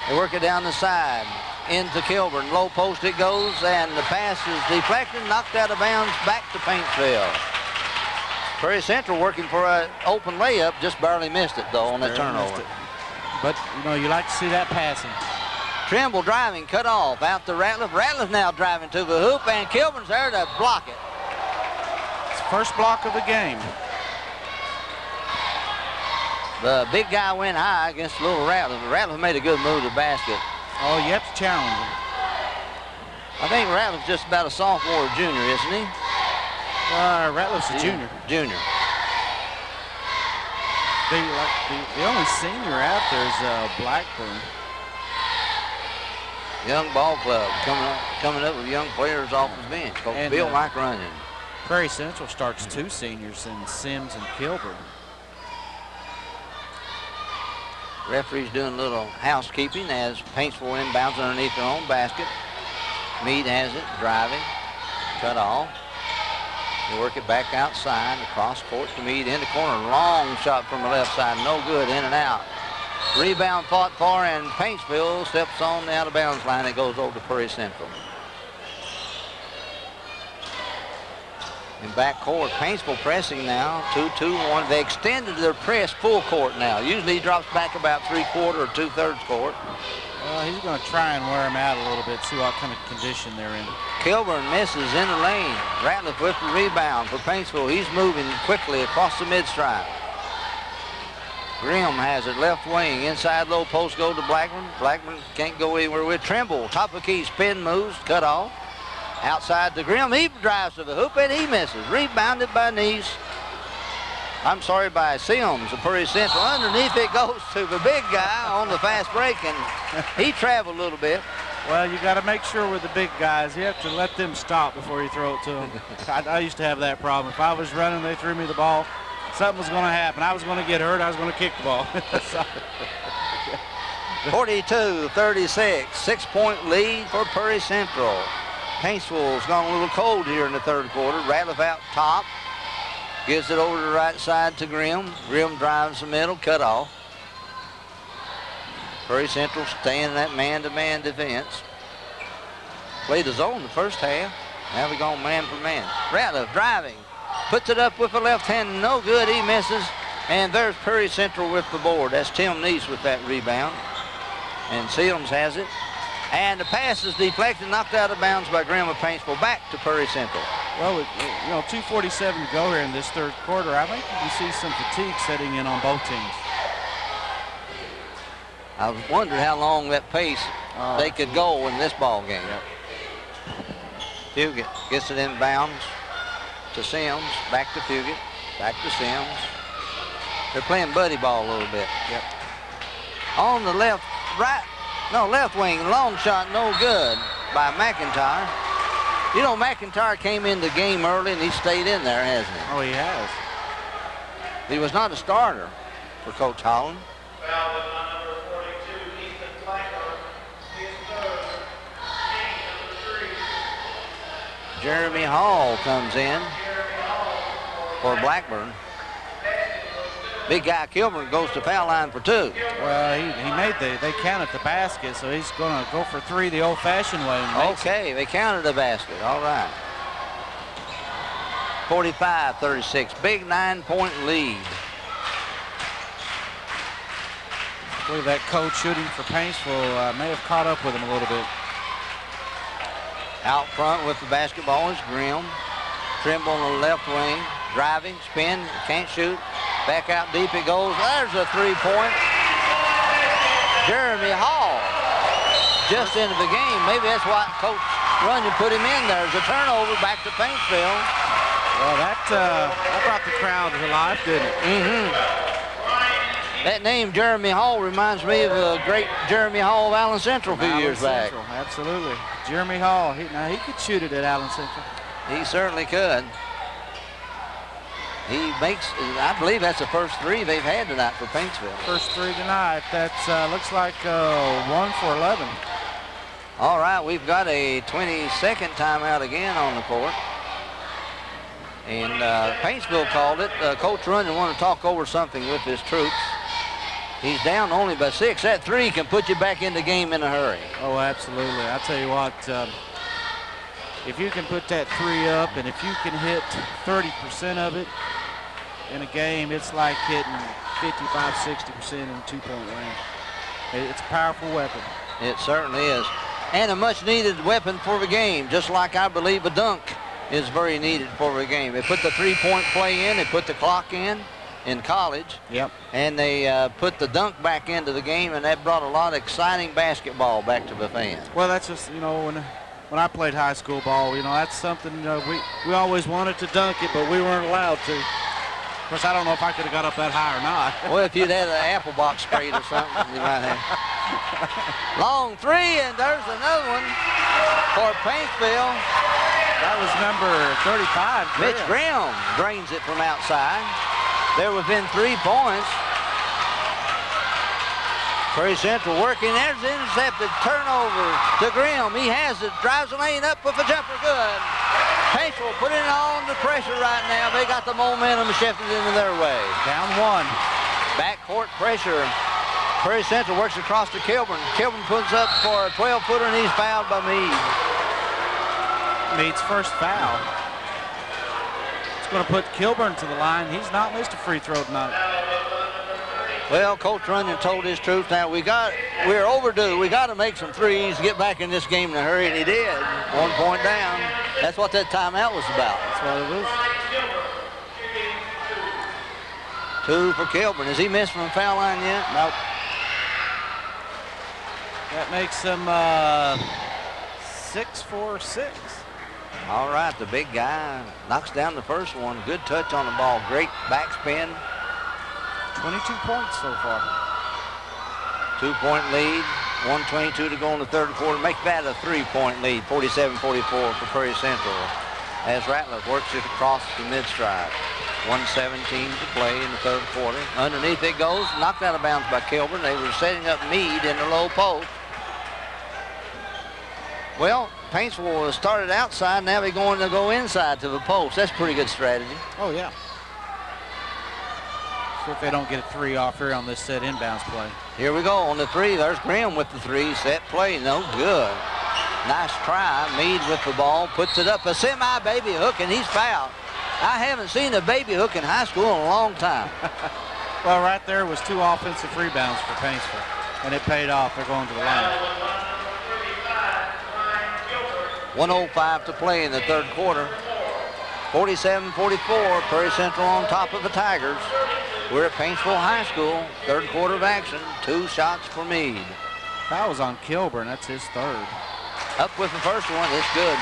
They work it down the side. Into Kilburn. Low post it goes, and the pass is deflected, knocked out of bounds, back to Paintsville. Prairie Central working for an open layup, just barely missed it, though, on that turnover. But, you know, you like to see that passing. Trimble driving, cut off, out to Ratliff. Ratliff now driving to the hoop, and Kilburn's there to block it. It's the first block of the game. The big guy went high against the little Ratliff. Ratliff made a good move to the basket. Oh, you have to challenge him. I think Ratliff's just about a sophomore or junior, isn't he? Ratliff's a junior. Junior. The only senior out there is Blackburn. Young ball club coming up with young players off the bench. Coach Bill Mike Runyon. Prairie Central starts two seniors in Sims and Kilburn. Referee's doing a little housekeeping as Paintsville inbounds underneath their own basket. Meade has it, driving, cut off. They work it back outside, across court to Meade in the corner. Long shot from the left side, no good, in and out. Rebound fought for, and Paintsville steps on the out of bounds line. It goes over to Prairie Central. In back court, Paintsville pressing now, 2-2-1. They extended their press full court now. Usually he drops back about 3/4 or 2/3 court. Well, he's going to try and wear them out a little bit, see what kind of condition they're in. Kilburn misses in the lane. Ratliff with the rebound for Paintsville. He's moving quickly across the mid-stripe. Grimm has it left wing. Inside low post go to Blackburn. Blackburn can't go anywhere with Trimble. Top of key spin moves, cut off. Outside to Grimm. He drives to the hoop and he misses. Rebounded by Neese. I'm sorry, by Sims of Prairie Central. Underneath it goes to the big guy on the fast break, and he traveled a little bit. Well, you got to make sure with the big guys, you have to let them stop before you throw it to them. I used to have that problem. If I was running, they threw me the ball, something was going to happen. I was going to get hurt. I was going to kick the ball. 42-36, 6-point lead for Prairie Central. Paintsville's gone a little cold here in the third quarter. Ratliff out top. Gives it over to the right side to Grimm. Grimm drives the middle, cut off. Prairie Central staying in that man-to-man defense. Played the zone the first half. Now they're going man for man. Ratliff driving. Puts it up with the left hand. No good. He misses. And there's Prairie Central with the board. That's Tim Neese with that rebound. And Sims has it. And the pass is deflected, knocked out of bounds by Grimm of Paintsville. Back to Prairie Central. Well, you know, 2:47 to go here in this third quarter. I think you can see some fatigue setting in on both teams. I was wondering how long that pace they could go in this ball game. Yep. Fugit gets it in bounds to Sims. Back to Fugit. Back to Sims. They're playing buddy ball a little bit. Yep. On the left wing, long shot, no good by McIntyre. You know, McIntyre came in the game early and he stayed in there, hasn't he? Oh, he has. He was not a starter for Coach Holland. Jeremy Hall comes in for Blackburn. Big guy Kilburn goes to foul line for 2. Well, he made they counted the basket, so he's going to go for 3 the old-fashioned way. Okay, they counted the basket. All right. 45-36, big 9-point lead. I believe that coach shooting for Paintsville may have caught up with him a little bit. Out front with the basketball is Grimm. Trimble on the left wing, driving, spin, can't shoot. Back out deep it goes. There's a 3-point. Jeremy Hall just into the game. Maybe that's why Coach Runyon put him in there. It's a turnover back to Paintsville. Well, that brought the crowd to life, didn't it? That name, Jeremy Hall, reminds me of the great Jeremy Hall of Allen Central a few years back. Absolutely. Jeremy Hall, he could shoot it at Allen Central. He certainly could. He makes, I believe that's the first 3 they've had tonight for Paintsville. First 3 tonight. That's looks like 1 for 11. All right, we've got a 22nd timeout again on the court. And Paintsville called it. Coach Runyon wanted to talk over something with his troops. He's down only by 6. That 3 can put you back in the game in a hurry. Oh, absolutely. I tell you what, if you can put that 3 up and if you can hit 30% of it in a game, it's like hitting 55, 60% in the 2-point range. It's a powerful weapon. It certainly is. And a much needed weapon for the game, just like I believe a dunk is very needed for the game. They put the 3-point play in, they put the clock in college. Yep. And they put the dunk back into the game, and that brought a lot of exciting basketball back to the fans. Well, that's just, when I played high school ball, that's something we always wanted to dunk it, but we weren't allowed to. Of course, I don't know if I could have got up that high or not. Well, if you'd had an apple box sprayed or something, you might have. Long 3, and there's another one for Paintsville. That was number 35. Mitch Graham drains it from outside. They're within 3 points. Prairie Central working. There's the intercepted turnover to Grimm. He has it, drives the lane up with a jumper, good. Paintsville putting on the pressure right now. They got the momentum shifted into their way. Down 1. Backcourt pressure. Prairie Central works across to Kilburn. Kilburn puts up for a 12-footer, and he's fouled by Meade. Meade's first foul. It's going to put Kilburn to the line. He's not missed a free throw tonight. Well, Coach Runyon told his troops, now we're overdue. We got to make some threes, get back in this game in a hurry, and he did. 1 point down. That's what that timeout was about. That's what it is. 2 for Kilburn. Has he missed from the foul line yet? Nope. That makes him 6 for 6. All right, the big guy knocks down the first one. Good touch on the ball. Great backspin. 22 points so far. 2-point lead. 1:22 to go in the 3rd quarter. Make that a 3-point lead. 47-44 for Prairie Central. As Ratliff works it across the mid-stride. 1:17 to play in the 3rd quarter. Underneath it goes. Knocked out of bounds by Kilburn. They were setting up Meade in the low post. Well, Paintsville started outside. Now they're going to go inside to the post. That's pretty good strategy. Oh, yeah. See if they don't get a 3 off here on this set inbounds play. Here we go on the 3. There's Grimm with the 3. Set play. No good. Nice try. Meade with the ball. Puts it up. A semi-baby hook, and he's fouled. I haven't seen a baby hook in high school in a long time. Well, right there was 2 offensive rebounds for Paintsville, and it paid off. They're going to the line. 1:05 to play in the 3rd quarter. 47-44. Prairie Central on top of the Tigers. We're at Paintsville High School. 3rd quarter of action. 2 shots for Meade. That was on Kilburn. That's his 3rd. Up with the first one. It's good.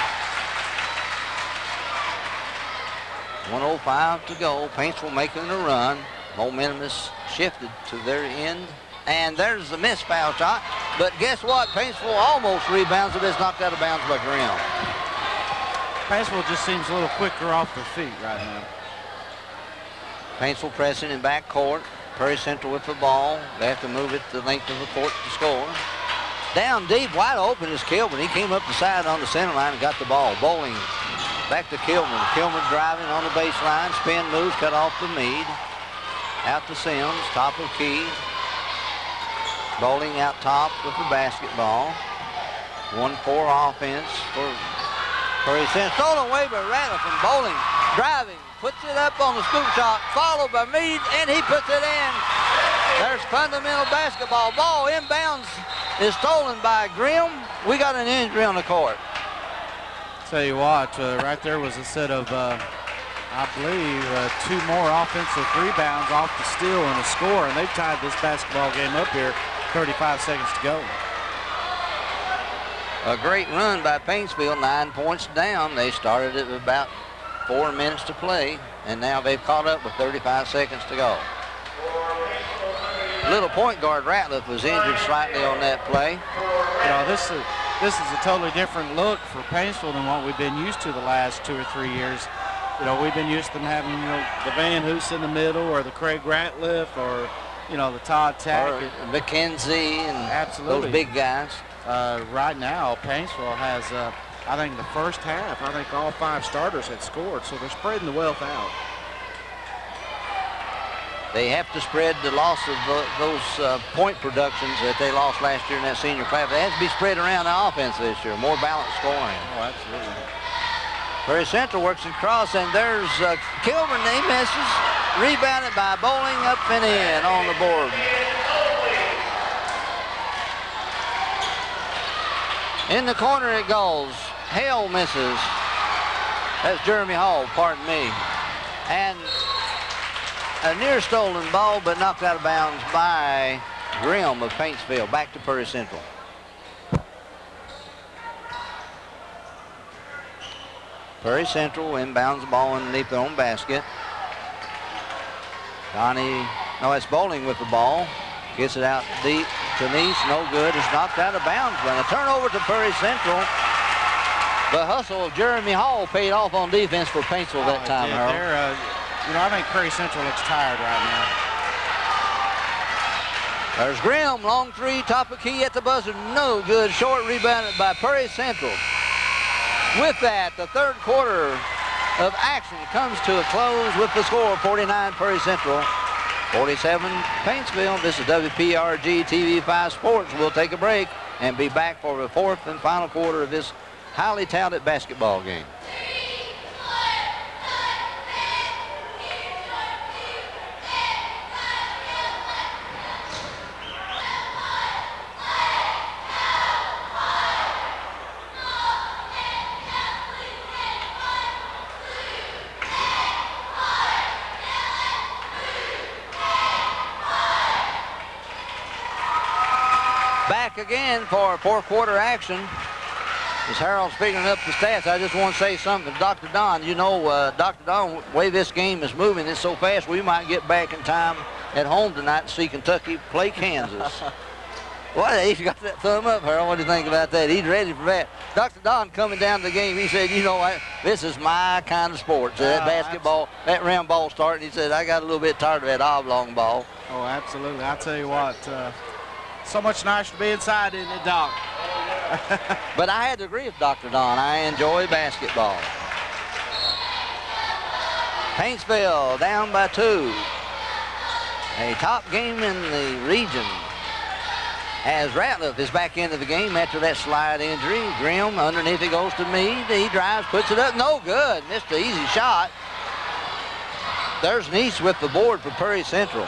1:05 to go. Paintsville making a run. Momentum is shifted to their end. And there's the missed foul shot. But guess what? Paintsville almost rebounds it. It's knocked out of bounds by Grimm. Paintsville just seems a little quicker off their feet right now. Paintsville pressing in back court. Prairie Central with the ball. They have to move it the length of the court to score. Down deep, wide open is Kilburn. He came up the side on the center line and got the ball. Bowling Back to Kilmer. Kilmer driving on the baseline. Spin moves, cut off to Meade. Out to Sims, top of key. Bowling out top with the basketball. 1-4 offense for Prairie Central. Stolen away by Rattler from Bowling. Driving, puts it up on the scoop shot, followed by Meade, and he puts it in. There's fundamental basketball. Ball inbounds is stolen by Grimm. We got an injury on the court. Tell you what, right there was a set of, I believe, 2 more offensive rebounds off the steal and a score, and they've tied this basketball game up here. 35 seconds to go. A great run by Paintsville, 9 points down. They started it with about 4 minutes to play, and now they've caught up with 35 seconds to go. Little point guard Ratliff was injured slightly on that play. You know, this is a totally different look for Paintsville than what we've been used to the last 2 or 3 years. You know, we've been used to them having, you know, the Van Hoos in the middle, or the Craig Ratliff, or, you know, the Todd Tack. Or McKenzie and absolutely those big guys. Right now, Paintsville has, I think, the first half, I think all 5 starters had scored, so they're spreading the wealth out. They have to spread the loss of those point productions that they lost last year in that senior class. They have to be spread around the offense this year, more balanced scoring. Oh, absolutely. Prairie Central works across, and there's Kilburn. He misses. Rebounded by Bowling, up and in on the board. In the corner it goes. Hale misses. That's Jeremy Hall, pardon me. And a near stolen ball, but knocked out of bounds by Grimm of Paintsville. Back to Prairie Central. Prairie Central inbounds the ball underneath their own basket. That's Bowling with the ball. Gets it out deep to Nice, no good. It's knocked out of bounds. But a turnover to Prairie Central. The hustle of Jeremy Hall paid off on defense for Paintsville that time, Harold. You know, I think Prairie Central looks tired right now. There's Grimm, long 3, top of key at the buzzer, no good. Short rebounded by Prairie Central. With that, the third quarter of action comes to a close with the score, 49 Prairie Central, 47 Paintsville. This is WPRG TV5 Sports. We'll take a break and be back for the 4th and final quarter of this highly talented basketball game. Again for 4th quarter action. As Harold's figuring up the stats, I just want to say something to Dr. Don. You know, Dr. Don, the way this game is moving, it's so fast, we might get back in time at home tonight to see Kentucky play Kansas. Well, he's got that thumb up, Harold. What do you think about that? He's ready for that. Dr. Don coming down the game, he said, you know, this is my kind of sport. So that basketball, that round ball starting, he said, I got a little bit tired of that oblong ball. Oh, absolutely. I'll tell you what, so much nicer to be inside, isn't it, Doc? But I had to agree with Dr. Don. I enjoy basketball. Paintsville down by 2. A top game in the region. As Ratliff is back into the game after that slide injury. Grimm underneath it goes to Meade. He drives, puts it up, no good. Missed the easy shot. There's Nice with the board for Prairie Central.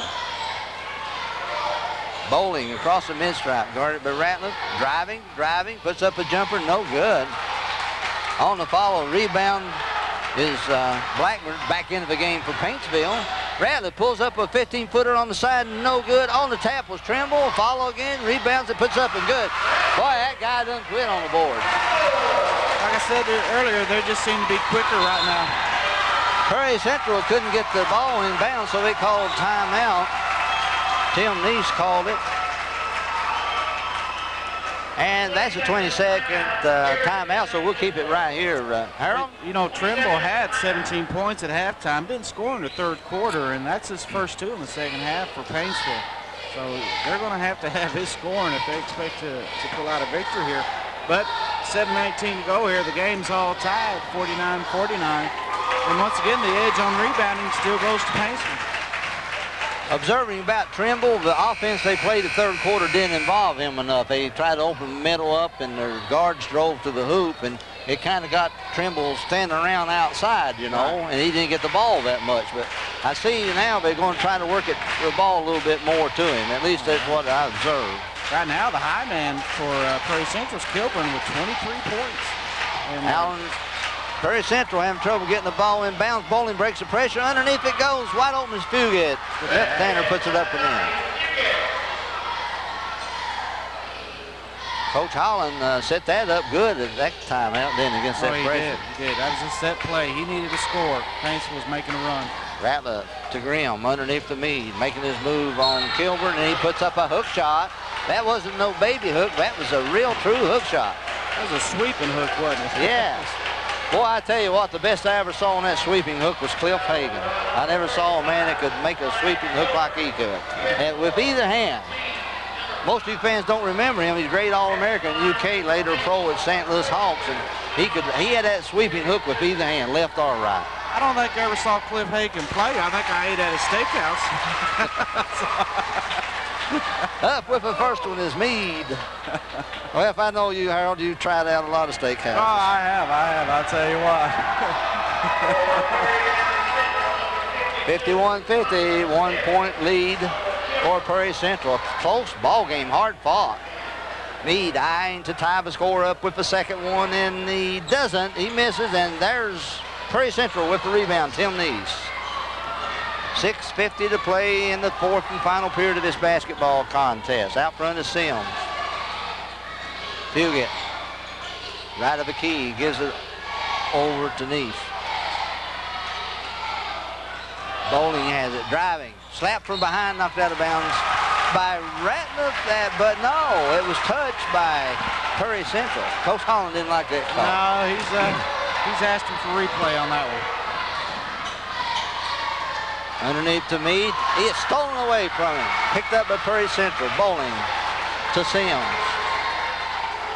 Bowling across the mid-stripe, guarded by Ratliff. Driving, puts up a jumper, no good. On the follow, rebound is Blackburn back into the game for Paintsville. Ratliff pulls up a 15-footer on the side, no good. On the tap was Trimble, follow again, rebounds it, puts up and good. Boy, that guy doesn't quit on the board. Like I said earlier, they just seem to be quicker right now. Prairie Central couldn't get the ball in bounds, so they called timeout. Tim Neese called it. And that's a 20-second timeout, so we'll keep it right here, Harold. You know, Trimble had 17 points at halftime, didn't score in the 3rd quarter, and that's his first 2 in the 2nd half for Paintsville. So they're going to have his scoring if they expect to pull out a victory here. But 7:19 to go here. The game's all tied, 49-49. And once again, the edge on rebounding still goes to Paintsville. Observing about Trimble, the offense they played the third quarter didn't involve him enough. They tried to open the middle up, and their guards drove to the hoop, and it kind of got Trimble standing around outside, you know, and he didn't get the ball that much. But I see now they're going to try to work the ball a little bit more to him. At least that's what I observed. Right now, the high man for Prairie Central's Kilburn with 23 points. And Prairie Central having trouble getting the ball in bounds. Bowling breaks the pressure. Underneath it goes. Wide open is Fugate. Tanner puts it up and in. Coach Holland set that up good at that time out then against that pressure. He did. That was a set play. He needed a score. Paintsville was making a run. Rattler to Grimm underneath the Meade, making his move on Kilburn, and he puts up a hook shot. That wasn't no baby hook. That was a real true hook shot. That was a sweeping hook, wasn't it? Yeah. Boy, I tell you what, the best I ever saw on that sweeping hook was Cliff Hagan. I never saw a man that could make a sweeping hook like he could. And with either hand. Most of you fans don't remember him. He's a great All-American in UK, later pro at St. Louis Hawks, and he had that sweeping hook with either hand, left or right. I don't think I ever saw Cliff Hagan play. I think I ate at a steakhouse. Up with the first one is Meade. Well, if I know you, Harold, you tried out a lot of steakhouses. Oh, I have. I'll tell you what. 51-50, 1 point lead for Prairie Central. Close ball game, hard fought. Meade eyeing to tie the score up with the second one, and he doesn't. He misses, and there's Prairie Central with the rebound, Tim Neese. 6:50 to play in the fourth and final period of this basketball contest. Out front is Sims. Fugate, right of the key, gives it over to Neese. Bowling has it, driving, slapped from behind, knocked out of bounds by Ratliff, but no, it was touched by Prairie Central. Coach Holland didn't like that call. No, he's asking for replay on that one. Underneath to Meade. He is stolen away from him. Picked up by Prairie Central. Bowling to Sims.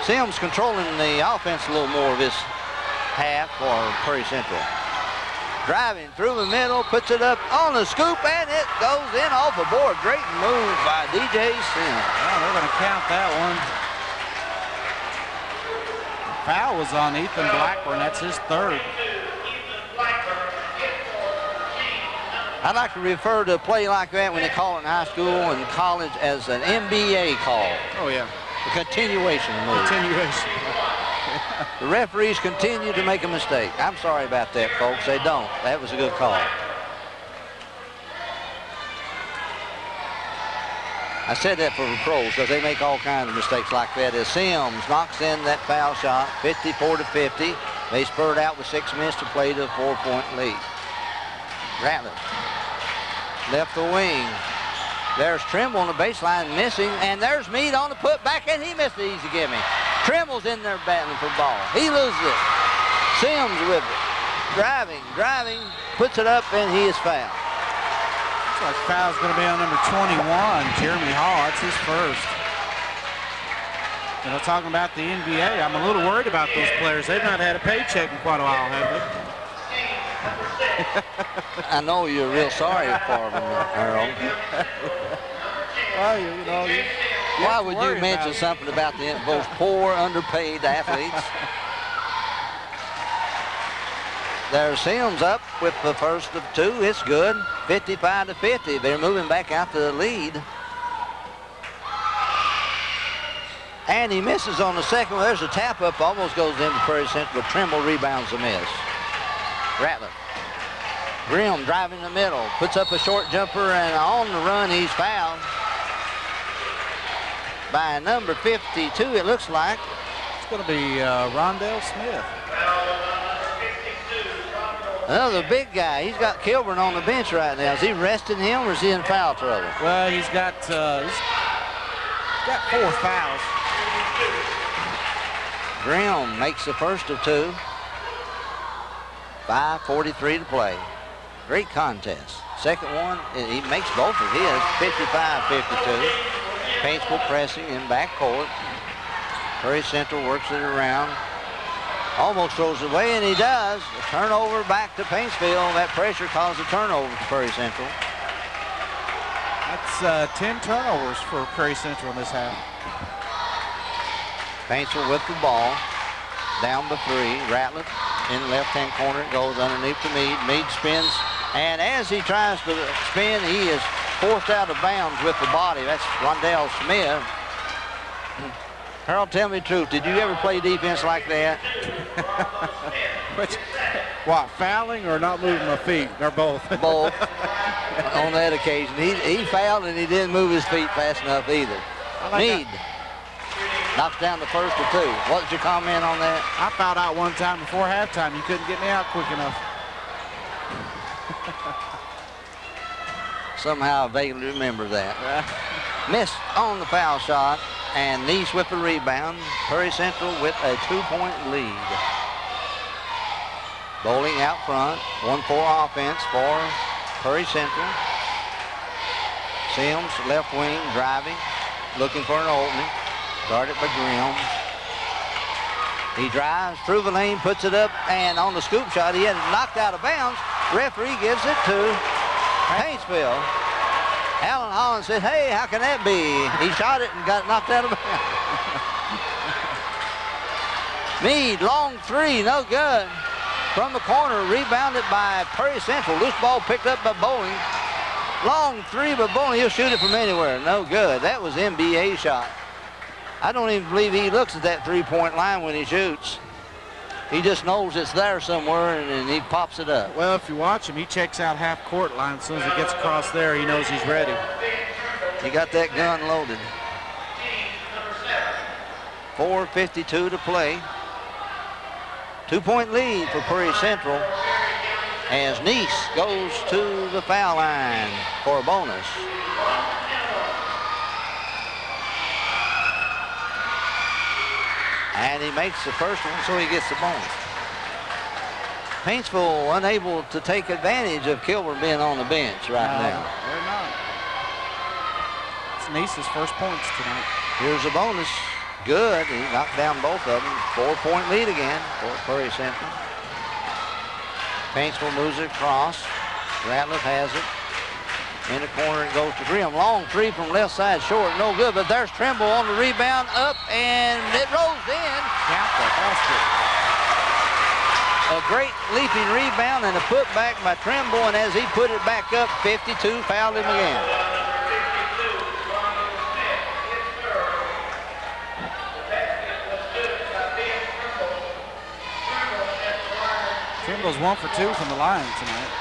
Sims controlling the offense a little more this half for Prairie Central. Driving through the middle, puts it up on the scoop, and it goes in off the board. Great move by DJ Sims. Well, they're going to count that one. Foul was on Ethan Blackburn. That's his third. I'd like to refer to a play like that when they call it in high school and college as an NBA call. Oh, yeah. A continuation move. Continuation. The referees continue to make a mistake. I'm sorry about that, folks. They don't. That was a good call. I said that for the pros because they make all kinds of mistakes like that. As Sims knocks in that foul shot, 54-50. They spurred out with 6 minutes to play to a 4-point lead. Ratliff left the wing. There's Trimble on the baseline missing, and there's Meade on the putback, and he missed the easy gimme. Trimble's in there battling for the ball. He loses it. Sims with it. Driving, puts it up, and he is fouled. Looks like foul's going to be on number 21, Jeremy Hall. That's his first. You know, talking about the NBA, I'm a little worried about those players. They've not had a paycheck in quite a while, have they? I know you're real sorry for them, Harold. Well, you know, why would you mention something about those poor, underpaid athletes? There's Sims up with the first of 2. It's good. 55-50. They're moving back out to the lead. And he misses on the second one. There's a tap up, almost goes into Prairie Central, but Trimble rebounds the miss. Rattler. Grimm driving the middle, puts up a short jumper, and on the run he's fouled by number 52, it looks like. It's going to be Rondell Smith. Another big guy. He's got Kilburn on the bench right now. Is he resting him or is he in foul trouble? Well, he's got 4 fouls. Grimm makes the first of 2. 5:43 to play. Great contest. Second one, he makes both of his. 55-52. Paintsville pressing in backcourt. Prairie Central works it around. Almost throws it away, and he does. A turnover back to Paintsville. That pressure caused a turnover to Prairie Central. That's 10 turnovers for Prairie Central in this half. Paintsville with the ball. Down the 3. Ratliff in the left-hand corner. It goes underneath to Meade. Meade spins, and as he tries to spin, he is forced out of bounds with the body. That's Rondell Smith. Harold, tell me the truth. Did you ever play defense like that? What, fouling or not moving my feet? Or both? Both. On that occasion. He fouled and he didn't move his feet fast enough either. Meade knocks down the first of 2. What's your comment on that? I fouled out one time before halftime. You couldn't get me out quick enough. Somehow I vaguely remember that. Missed on the foul shot, and Neese with the rebound. Prairie Central with a 2-point lead. Bowling out front. 1-4 offense for Prairie Central. Sims, left wing, driving, looking for an opening. Guarded by Grimm. He drives through the lane, puts it up, and on the scoop shot, he had it knocked out of bounds. Referee gives it to Paintsville. Alan Holland said, hey, how can that be? He shot it and got it knocked out of bounds. Meade, long 3, no good. From the corner, rebounded by Prairie Central. Loose ball picked up by Bowling. Long 3 by Bowling. He'll shoot it from anywhere. No good. That was NBA shot. I don't even believe he looks at that 3-point line when he shoots. He just knows it's there somewhere, and he pops it up. Well, if you watch him, he checks out half-court line. As soon as he gets across there, he knows he's ready. He got that gun loaded. 4:52 to play. 2-point lead for Prairie Central as Neese goes to the foul line for a bonus. And he makes the first one, so he gets the bonus. Paintsville unable to take advantage of Kilburn being on the bench right now. They're not. It's Neese's first points tonight. Here's a bonus. Good. He knocked down both of them. 4-point lead again for Prairie Central. Paintsville moves it across. Ratliff has it. In the corner it goes to Grimm. Long 3 from left side, short, no good, but there's Trimble on the rebound, up, and it rolls in. Count the basket. A great leaping rebound and a putback by Trimble, and as he put it back up, 52 fouled him again. Trimble's 1 for 2 from the line tonight.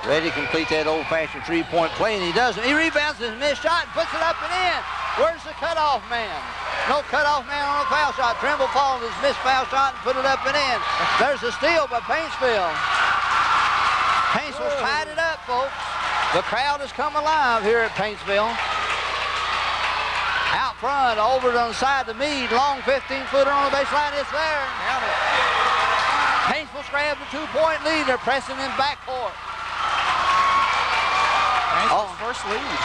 Ready to complete that old-fashioned 3-point play, and he doesn't. He rebounds his missed shot and puts it up and in. Where's the cutoff man? No cutoff man on a foul shot. Trimble followed his missed foul shot and put it up and in. There's a steal by Paintsville. Paintsville's tied it up, folks. The crowd has come alive here at Paintsville. Out front, over on the side to Meade. Long 15-footer on the baseline. It's there. Paintsville's grabbed a 2-point lead. They're pressing in backcourt. First lead.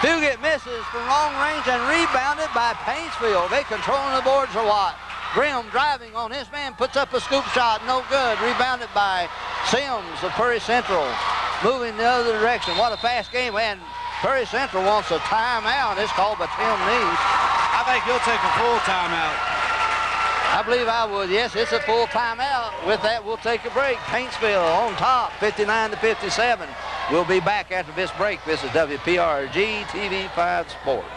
Fugit misses from long range and rebounded by Paintsville. They controlling the boards or what? Grimm driving on his man, puts up a scoop shot, no good. Rebounded by Sims of Prairie Central. Moving the other direction. What a fast game. And Prairie Central wants a timeout. It's called by Tim Neese. I think he'll take a full timeout. I believe I would. Yes, it's a full timeout. With that, we'll take a break. Paintsville on top, 59-57. We'll be back after this break. This is WPRG TV5 Sports.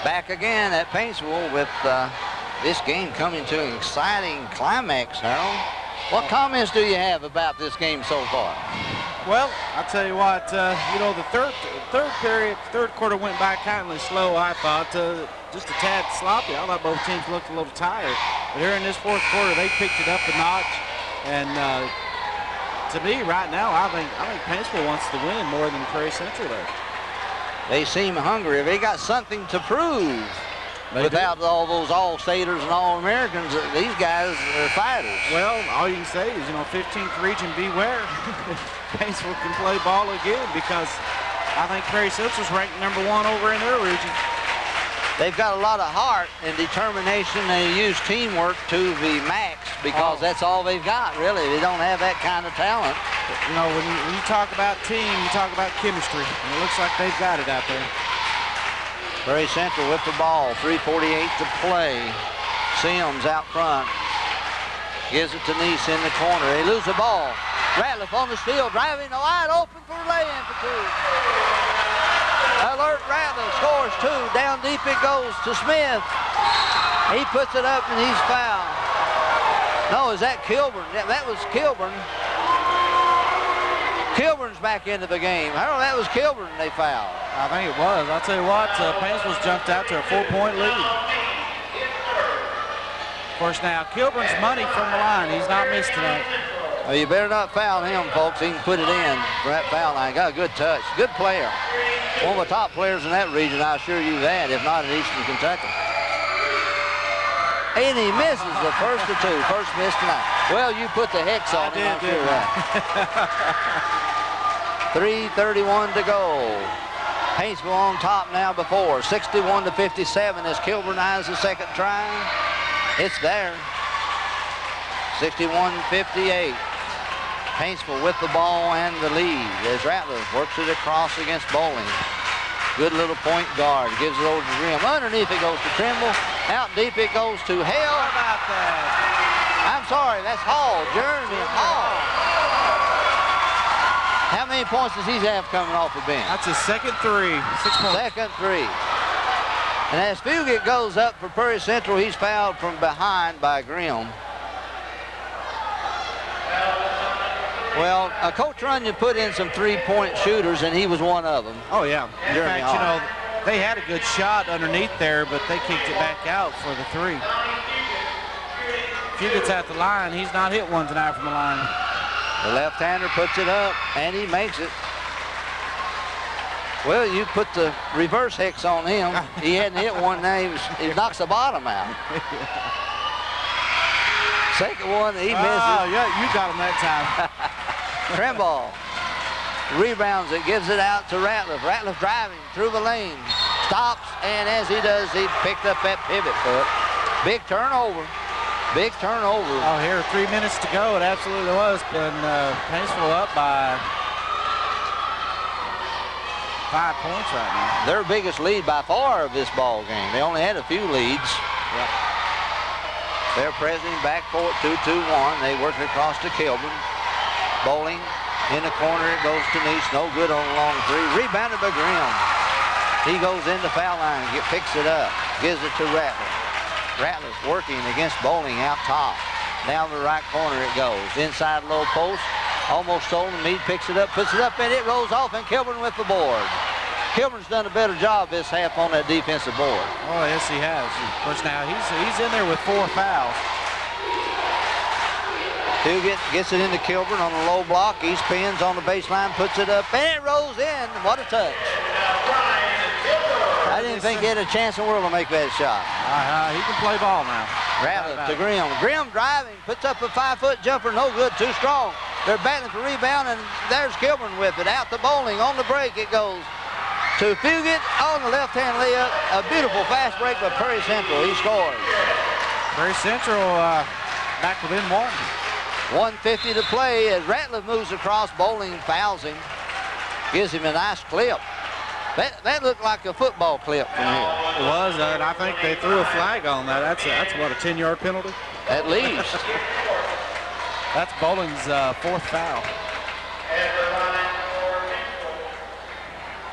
Back again at Paintsville with this game coming to an exciting climax, Harold. What comments do you have about this game so far? Well, I'll tell you what, you know, the third quarter went by kind of slow, I thought. Just a tad sloppy. I thought both teams looked a little tired. But here in this fourth quarter, they picked it up a notch. And to me, right now, I think Paintsville wants to win more than Prairie Central does. They seem hungry. They got something to prove. Without all those All-Staters and All-Americans, these guys are fighters. Well, all you can say is, you know, 15th region, beware. Paintsville can play ball again, because I think Perry Central's ranked #1 over in their region. They've got a lot of heart and determination. They use teamwork to the max because that's all they've got, really. They don't have that kind of talent. You know, when you talk about team, you talk about chemistry, and it looks like they've got it out there. Perry Central with the ball, 3:48 to play. Sims out front. Gives it to Nice in the corner. They lose the ball. Ratliff on the steal, driving wide open for lay-in for 2. Alert Ratliff scores 2. Down deep it goes to Smith. He puts it up and he's fouled. No, is that Kilburn? That was Kilburn. Kilburn's back into the game. Harold, that was Kilburn they fouled. I think it was. I'll tell you what, Paintsville's jumped out to a 4-point lead. Of course, now Kilburn's money from the line. He's not missed tonight. Well, you better not foul him, folks. He can put it in for that foul line. Got a good touch. Good player. One of the top players in that region, I assure you that, if not in Eastern Kentucky. And he misses the first of 2. First miss tonight. Well, you put the hex on him. I'm sure that. 3:31 to go. Paintsville on top now before. 61-57 as Kilburn eyes the second try. It's there. 61-58. Paintsville with the ball and the lead as Ratliff works it across against Bowling. Good little point guard. Gives it over to Grimm. Underneath it goes to Trimble. Out deep it goes to Hale. How about that? I'm sorry, that's Hall. Jeremy Hall. How many points does he have coming off the bench? That's his second 3. 6 points. Second 3. And as Fugit goes up for Perry Central, he's fouled from behind by Grimm. Well, Coach Runyon put in some 3-point shooters, and he was one of them. Oh, yeah. In Jeremy fact, Hall. you know, they had a good shot underneath there, but they kicked it back out for the 3. If he gets at the line, he's not hit one tonight from the line. The left-hander puts it up, and he makes it. Well, you put the reverse hex on him. He hadn't hit one, now he knocks the bottom out. Second one, he misses. Oh, yeah, you got him that time. Trimble rebounds it, gives it out to Ratliff. Ratliff driving through the lane. Stops, and as he does, he picked up that pivot foot. Big turnover. Big turnover. Oh, here, 3 minutes to go. It absolutely was. And Paintsville up by 5 points right now. Their biggest lead by far of this ball game. They only had a few leads. Yep. They're pressing back for it, 2-2-1. They work it across to Kilburn. Bowling in the corner, it goes to Nice. No good on a long 3. Rebounded by Grimm. He goes in the foul line, picks it up, gives it to Ratliff. Ratliff working against Bowling out top. Down the right corner it goes. Inside low post, almost stolen. Meade picks it up, puts it up, and it rolls off, and Kilburn with the board. Kilburn's done a better job this half on that defensive board. Oh, yes, he has. Of course, now he's in there with 4 fouls. Fugit gets it into Kilburn on the low block. He spins on the baseline, puts it up, and it rolls in. What a touch. I didn't think he had a chance in the world to make that shot. He can play ball now. Ratliff to Grimm. Grimm driving, puts up a 5-foot jumper, no good, too strong. They're battling for rebound, and there's Kilburn with it. Out to Bowling, on the break it goes to Fugit on the left-hand layup. A beautiful fast break by Perry Central. He scores. Perry Central back within 1. 1:50 to play as Ratliff moves across. Bowling fouls him. Gives him a nice clip. That looked like a football clip from here. It was, and I think they threw a flag on that. That's what, a 10-yard penalty? At least. That's Bowling's 4th foul.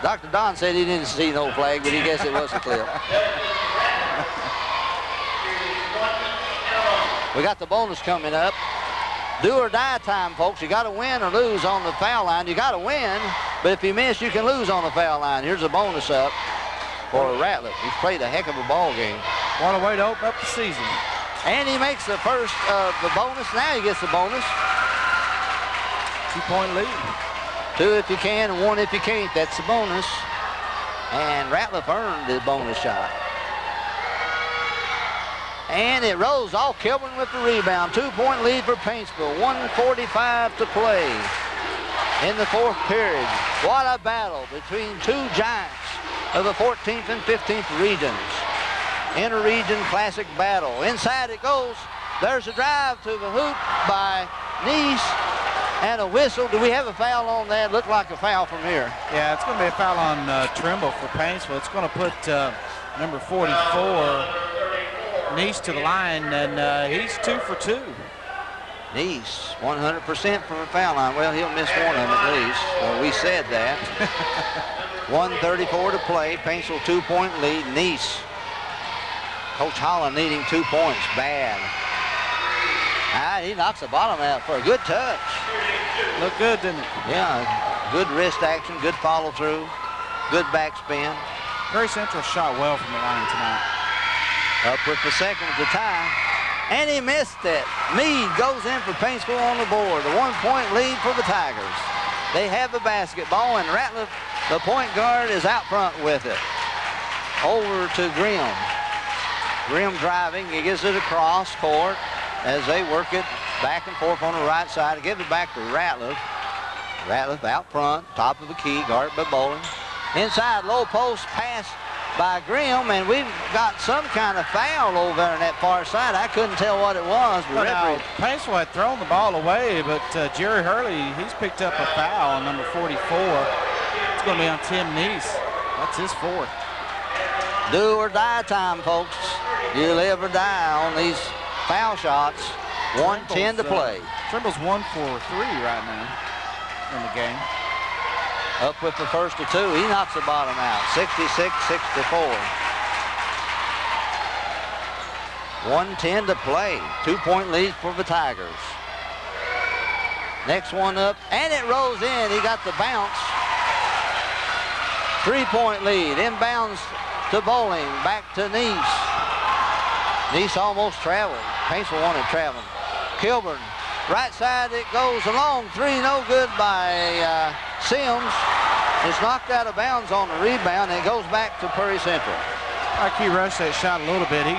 Dr. Don said he didn't see no flag, but he guessed it was a clip. We got the bonus coming up. Do or die time, folks. You got to win or lose on the foul line. You got to win, but if you miss, you can lose on the foul line. Here's a bonus up for Ratliff. He's played a heck of a ball game. What a way to open up the season. And he makes the first of the bonus. Now he gets the bonus. 2-point lead. 2 if you can and 1 if you can't. That's the bonus. And Ratliff earned the bonus shot. And it rolls off. Kilburn with the rebound. 2-point lead for Paintsville. 1:45 to play in the fourth period. What a battle between two giants of the 14th and 15th regions. Inter-region classic battle. Inside it goes. There's a drive to the hoop by Nice and a whistle. Do we have a foul on that? Looked like a foul from here. Yeah, it's going to be a foul on Trimble for Paintsville. It's going to put number 44, Nice, to the line, and he's 2 for 2. Nice, 100% from the foul line. Well, he'll miss one of them at least. We said that. 1:34 to play. Paintsville 2-point lead. Nice. Coach Holland needing 2 points. Bad. He knocks the bottom out for a good touch. Looked good, didn't it? Yeah, good wrist action, good follow through, good backspin. Prairie Central shot well from the line tonight. Up with the second of the tie. And he missed it. Meade goes in for Paintsville on the board. The 1-point lead for the Tigers. They have the basketball, and Ratliff, the point guard, is out front with it. Over to Grimm. Grimm driving. He gets it across court as they work it back and forth on the right side. Give it back to Ratliff. Ratliff out front, top of the key, guarded by Bowling. Inside, low post pass by Grimm, and we've got some kind of foul over there on that far side. I couldn't tell what it was. But Paintsville had thrown the ball away, but Jerry Hurley, he's picked up a foul on number 44. It's going to be on Tim Neese. That's his 4th. Do or die time, folks. You live or die on these foul shots. 1:10 to play. Trimble's 1 for 3 right now in the game. Up with the first of 2. He knocks the bottom out. 66-64. 1:10 to play. 2-point lead for the Tigers. Next one up, and it rolls in. He got the bounce. 3-point lead. Inbounds to Bowling. Back to Nice. Nice almost traveled. Paintsville wanted traveling. Kilburn. Right side it goes. A long 3. No good by Sims. It's knocked out of bounds on the rebound, and it goes back to Prairie Central. Like he rushed that shot a little bit. They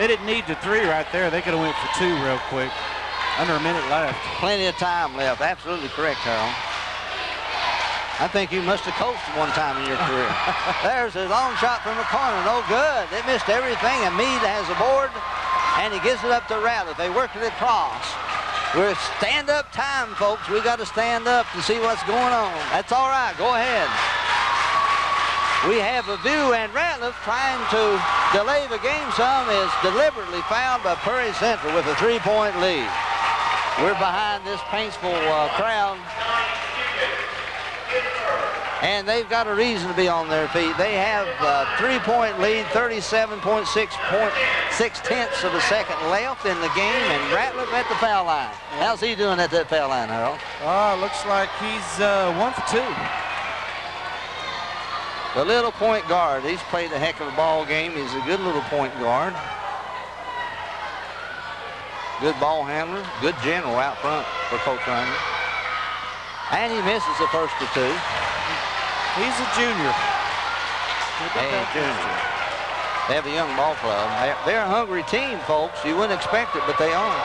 didn't need the 3 right there. They could have went for 2 real quick. Under a minute left. Plenty of time left. Absolutely correct, Harold. I think you must have coached one time in your career. There's a long shot from the corner. No good. They missed everything, and Meade has the board, and he gives it up to Ratliff. They work it across. We're stand-up time, folks. We got to stand up to see what's going on. That's all right. Go ahead. We have a view, and Ratliff, trying to delay the game some, is deliberately fouled by Prairie Central with a 3-point lead. We're behind this Paintsville crowd, and they've got a reason to be on their feet. They have a 3-point lead, 37.6 of a second left in the game, and Ratliff at the foul line. How's he doing at that foul line, Harold? Looks like he's 1 for 2. The little point guard, he's played a heck of a ball game. He's a good little point guard. Good ball handler, good general out front for Coach Reiner. And he misses the first of 2. He's a junior. Hey, junior. They have a young ball club. They're a hungry team, folks. You wouldn't expect it, but they are.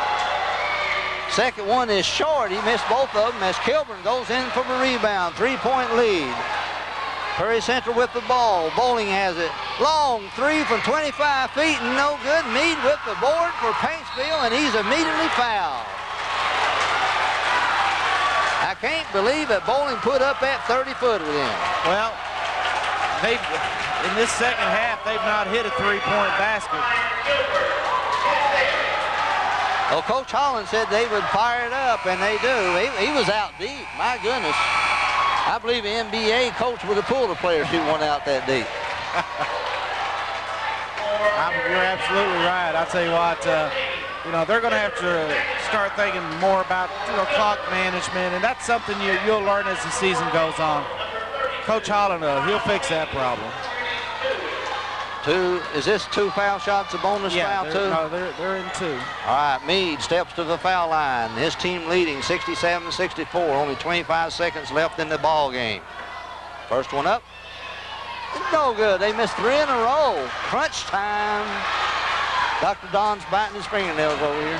Second one is short. He missed both of them as Kilburn goes in for the rebound. 3-point lead. Prairie Central with the ball. Bowling has it. Long 3 from 25 feet and no good. Meade with the board for Paintsville, and he's immediately fouled. I can't believe that Bowling put up that 30-footer with him. Well, in this second half, they've not hit a 3-point basket. Well, Coach Holland said they would fire it up, and they do. He was out deep. My goodness. I believe the NBA coach would have pulled a player shoot one out that deep. You're absolutely right. I'll tell you what, they're going to have to start thinking more about, clock management, and that's something you'll learn as the season goes on. Coach Holland, he'll fix that problem. Is this 2 foul shots, a bonus foul too? No, they're in 2. All right, Meade steps to the foul line. His team leading 67-64. Only 25 seconds left in the ball game. First one up. No good. They missed 3 in a row. Crunch time. Dr. Don's biting his fingernails over here.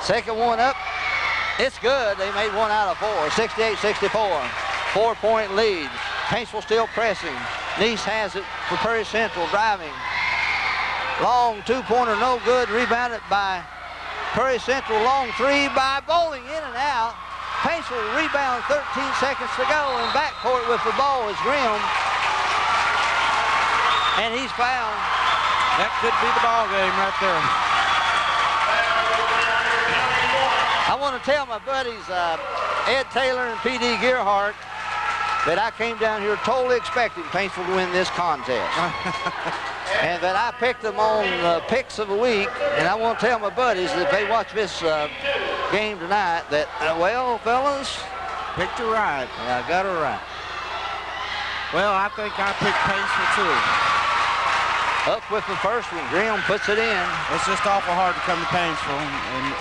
Second one up. It's good. They made 1 out of 4. 68-64. 4-point lead. Paintsville still pressing. Nice has it for Prairie Central, driving. Long two-pointer, no good. Rebounded by Prairie Central. Long three by Bowling, in and out. Paintsville rebound, 13 seconds to go. And backcourt with the ball is Grimm. And he's fouled. That could be the ball game right there. I want to tell my buddies, Ed Taylor and P.D. Gearhart, that I came down here totally expecting Paintsville to win this contest. And that I picked them on the picks of the week. And I want to tell my buddies that if they watch this game tonight that, well, fellas, Picked it right. I got it right. Well, I think I picked Paintsville too. Up with the first one. Grimm puts it in. It's just awful hard to come to Paintsville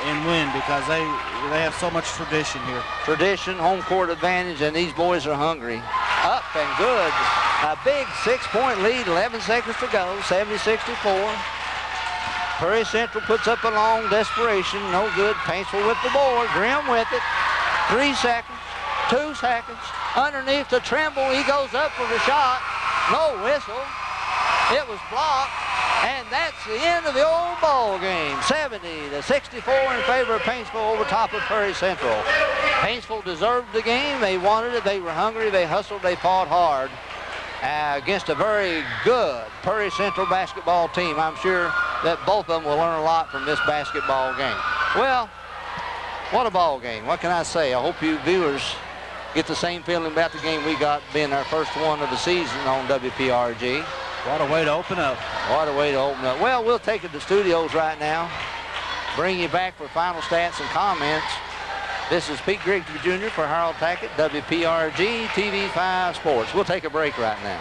and win because they have so much tradition here. Tradition, home court advantage, and these boys are hungry. Up and good. A big 6-point lead, 11 seconds to go, 70-64. Prairie Central puts up a long desperation, no good. Paintsville with the board, Grimm with it. 3 seconds, 2 seconds. Underneath to Trimble, he goes up for the shot. No whistle. It was blocked, and that's the end of the old ball game. 70-64 in favor of Paintsville over top of Prairie Central. Paintsville deserved the game. They wanted it. They were hungry. They hustled. They fought hard against a very good Prairie Central basketball team. I'm sure that both of them will learn a lot from this basketball game. Well, what a ball game. What can I say? I hope you viewers get the same feeling about the game we got being our first one of the season on WPRG. What a way to open up. What a way to open up. Well, we'll take it to the studios right now. Bring you back for final stats and comments. This is Pete Grigsby Jr. for Harold Tackett, WPRG TV 5 Sports. We'll take a break right now.